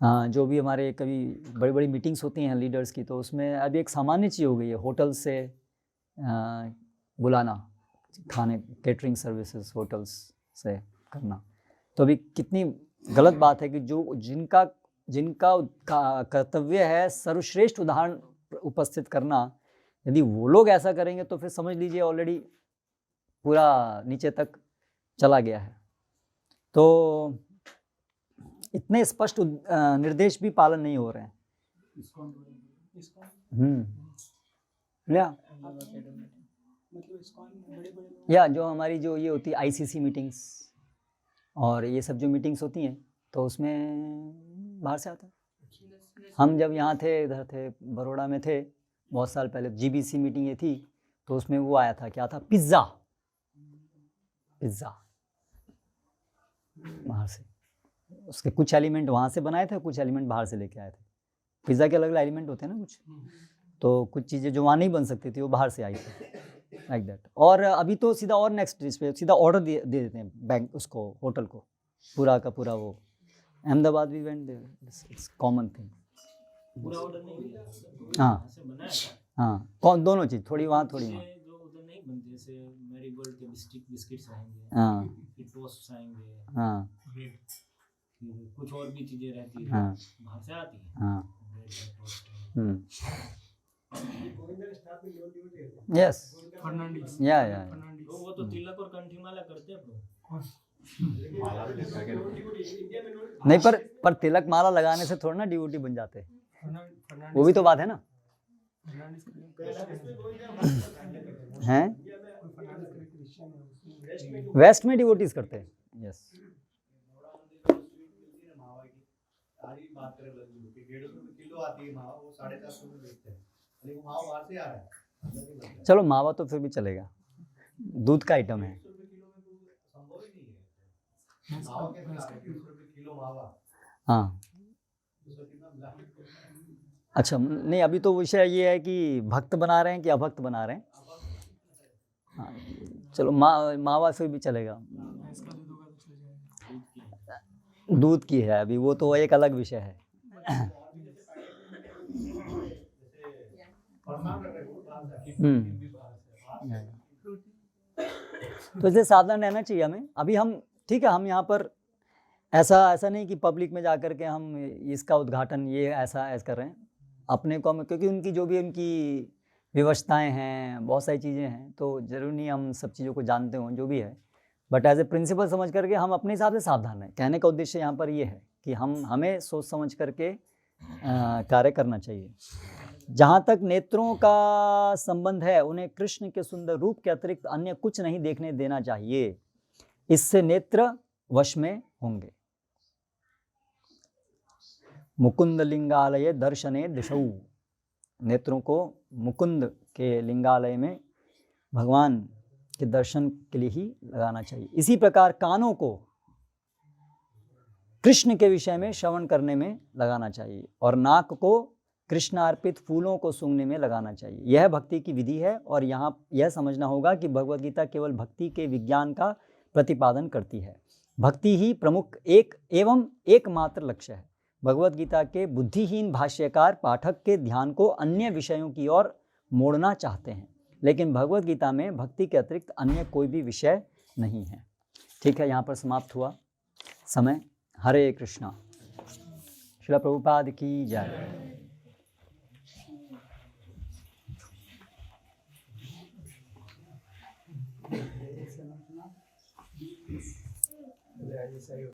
जो भी हमारे कभी बड़ी बड़ी मीटिंग्स होती हैं लीडर्स की, तो उसमें अभी एक सामान्य चीज़ हो गई है होटल से बुलाना, खाने केटरिंग सर्विसेज होटल्स से करना। तो अभी कितनी गलत बात है कि जो जिनका कर्तव्य है सर्वश्रेष्ठ उदाहरण उपस्थित करना, यदि वो लोग ऐसा करेंगे तो फिर समझ लीजिए ऑलरेडी पूरा नीचे तक चला गया है। तो इतने स्पष्ट निर्देश भी पालन नहीं हो रहे हैं। या मतलब इस्कॉन बड़े लोग या जो हमारी जो ये होती है आईसीसी मीटिंग्स और ये सब जो मीटिंग्स होती हैं तो उसमें बाहर से आता है। हम जब यहाँ थे, इधर थे, बड़ौदा में थे बहुत साल पहले, जीबीसी मीटिंग ये थी तो उसमें वो आया था, क्या था, पिज़्ज़ा बाहर से। उसके कुछ एलिमेंट वहाँ से बनाए थे, कुछ एलिमेंट बाहर से लेके आए थे। पिज़्ज़ा के अलग अलग एलिमेंट होते हैं ना कुछ, तो कुछ चीज़ें जो वहाँ नहीं बन सकती थी वो बाहर से आई थी, लाइक दैट। और अभी तो सीधा और नेक्स्ट इस पे सीधा ऑर्डर दे देते हैं बैंक उसको, होटल को, पूरा का पूरा। वो अहमदाबाद भी वेंट, इट्स कॉमन थिंग। पूरा ऑर्डर नहीं दिया, हाँ ऐसे बनाया था। हाँ, कौन दोनों चीज़, थोड़ी वहाँ थोड़ी वहाँ। जैसे जो उधर नहीं बनते, जैसे मैरीगोल्ड के बिस्किट्स आएंगे, हाँ फिर टोस्ट आएंगे, हाँ फिर कुछ और भी चीजें रहती है हाँ बाहर से आती है, हाँ ब्रेड है, टोस्ट है। यस फर्नांडिस या तो वो तो तिलक और कंठीमाला करते हैं bro। नहीं, पर तिलक माला लगाने से थोड़ा ना डिवोटी बन जाते हैं, वो भी तो बात है ना। हैं वेस्ट में डिवोटीज करते हैं, यस। सारी बात करें लड्डू की 150 रुपए किलो आती है मावा, वो 450 में बेचते हैं, लेकिन वो मावा बाहर से आ रहा है, अंदर नहीं बनता है। चलो मावा तो फिर भी चलेगा, दूध का आइटम है। 150 रुपए किलो में तो संभव ही नहीं है। मावा के 150 रुपए किलो मावा, हाँ उसका कितना मिलावट करना है। अच्छा, नहीं अभी तो विषय ये है कि भक्त बना रहे हैं कि अभक्त बना रहे हैं। हाँ, चलो मावा फिर भी चलेगा, दूध की है अभी, वो तो एक अलग विषय है। तो इसलिए सावधान रहना चाहिए हमें। अभी हम ठीक है, हम यहाँ पर ऐसा नहीं कि पब्लिक में जा कर के हम इसका उद्घाटन ये ऐसा कर रहे हैं अपने को में, क्योंकि उनकी जो भी उनकी व्यवस्थाएं हैं, बहुत सारी चीज़ें हैं, तो ज़रूरी नहीं हम सब चीज़ों को जानते हों जो भी है, बट एज ए प्रिंसिपल समझ करके हम अपने हिसाब से सावधान रहें। कहने का उद्देश्य यहाँ पर ये है कि हमें सोच समझ करके कार्य करना चाहिए। जहाँ तक नेत्रों का संबंध है, उन्हें कृष्ण के सुंदर रूप के अतिरिक्त अन्य कुछ नहीं देखने देना चाहिए, इससे नेत्र वश में होंगे। मुकुंद लिंगालय दर्शने दिशौ, नेत्रों को मुकुंद के लिंगालय में भगवान के दर्शन के लिए ही लगाना चाहिए। इसी प्रकार कानों को कृष्ण के विषय में श्रवण करने में लगाना चाहिए और नाक को कृष्णार्पित फूलों को सूंघने में लगाना चाहिए। यह भक्ति की विधि है और यहाँ यह समझना होगा कि भगवद गीता केवल भक्ति के विज्ञान का प्रतिपादन करती है। भक्ति ही प्रमुख एवं एकमात्र लक्ष्य है। भगवद गीता के बुद्धिहीन भाष्यकार पाठक के ध्यान को अन्य विषयों की ओर मोड़ना चाहते हैं, लेकिन भगवद गीता में भक्ति के अतिरिक्त अन्य कोई भी विषय नहीं है। ठीक है, यहाँ पर समाप्त हुआ समय। हरे कृष्णा। श्रील प्रभुपाद की जय।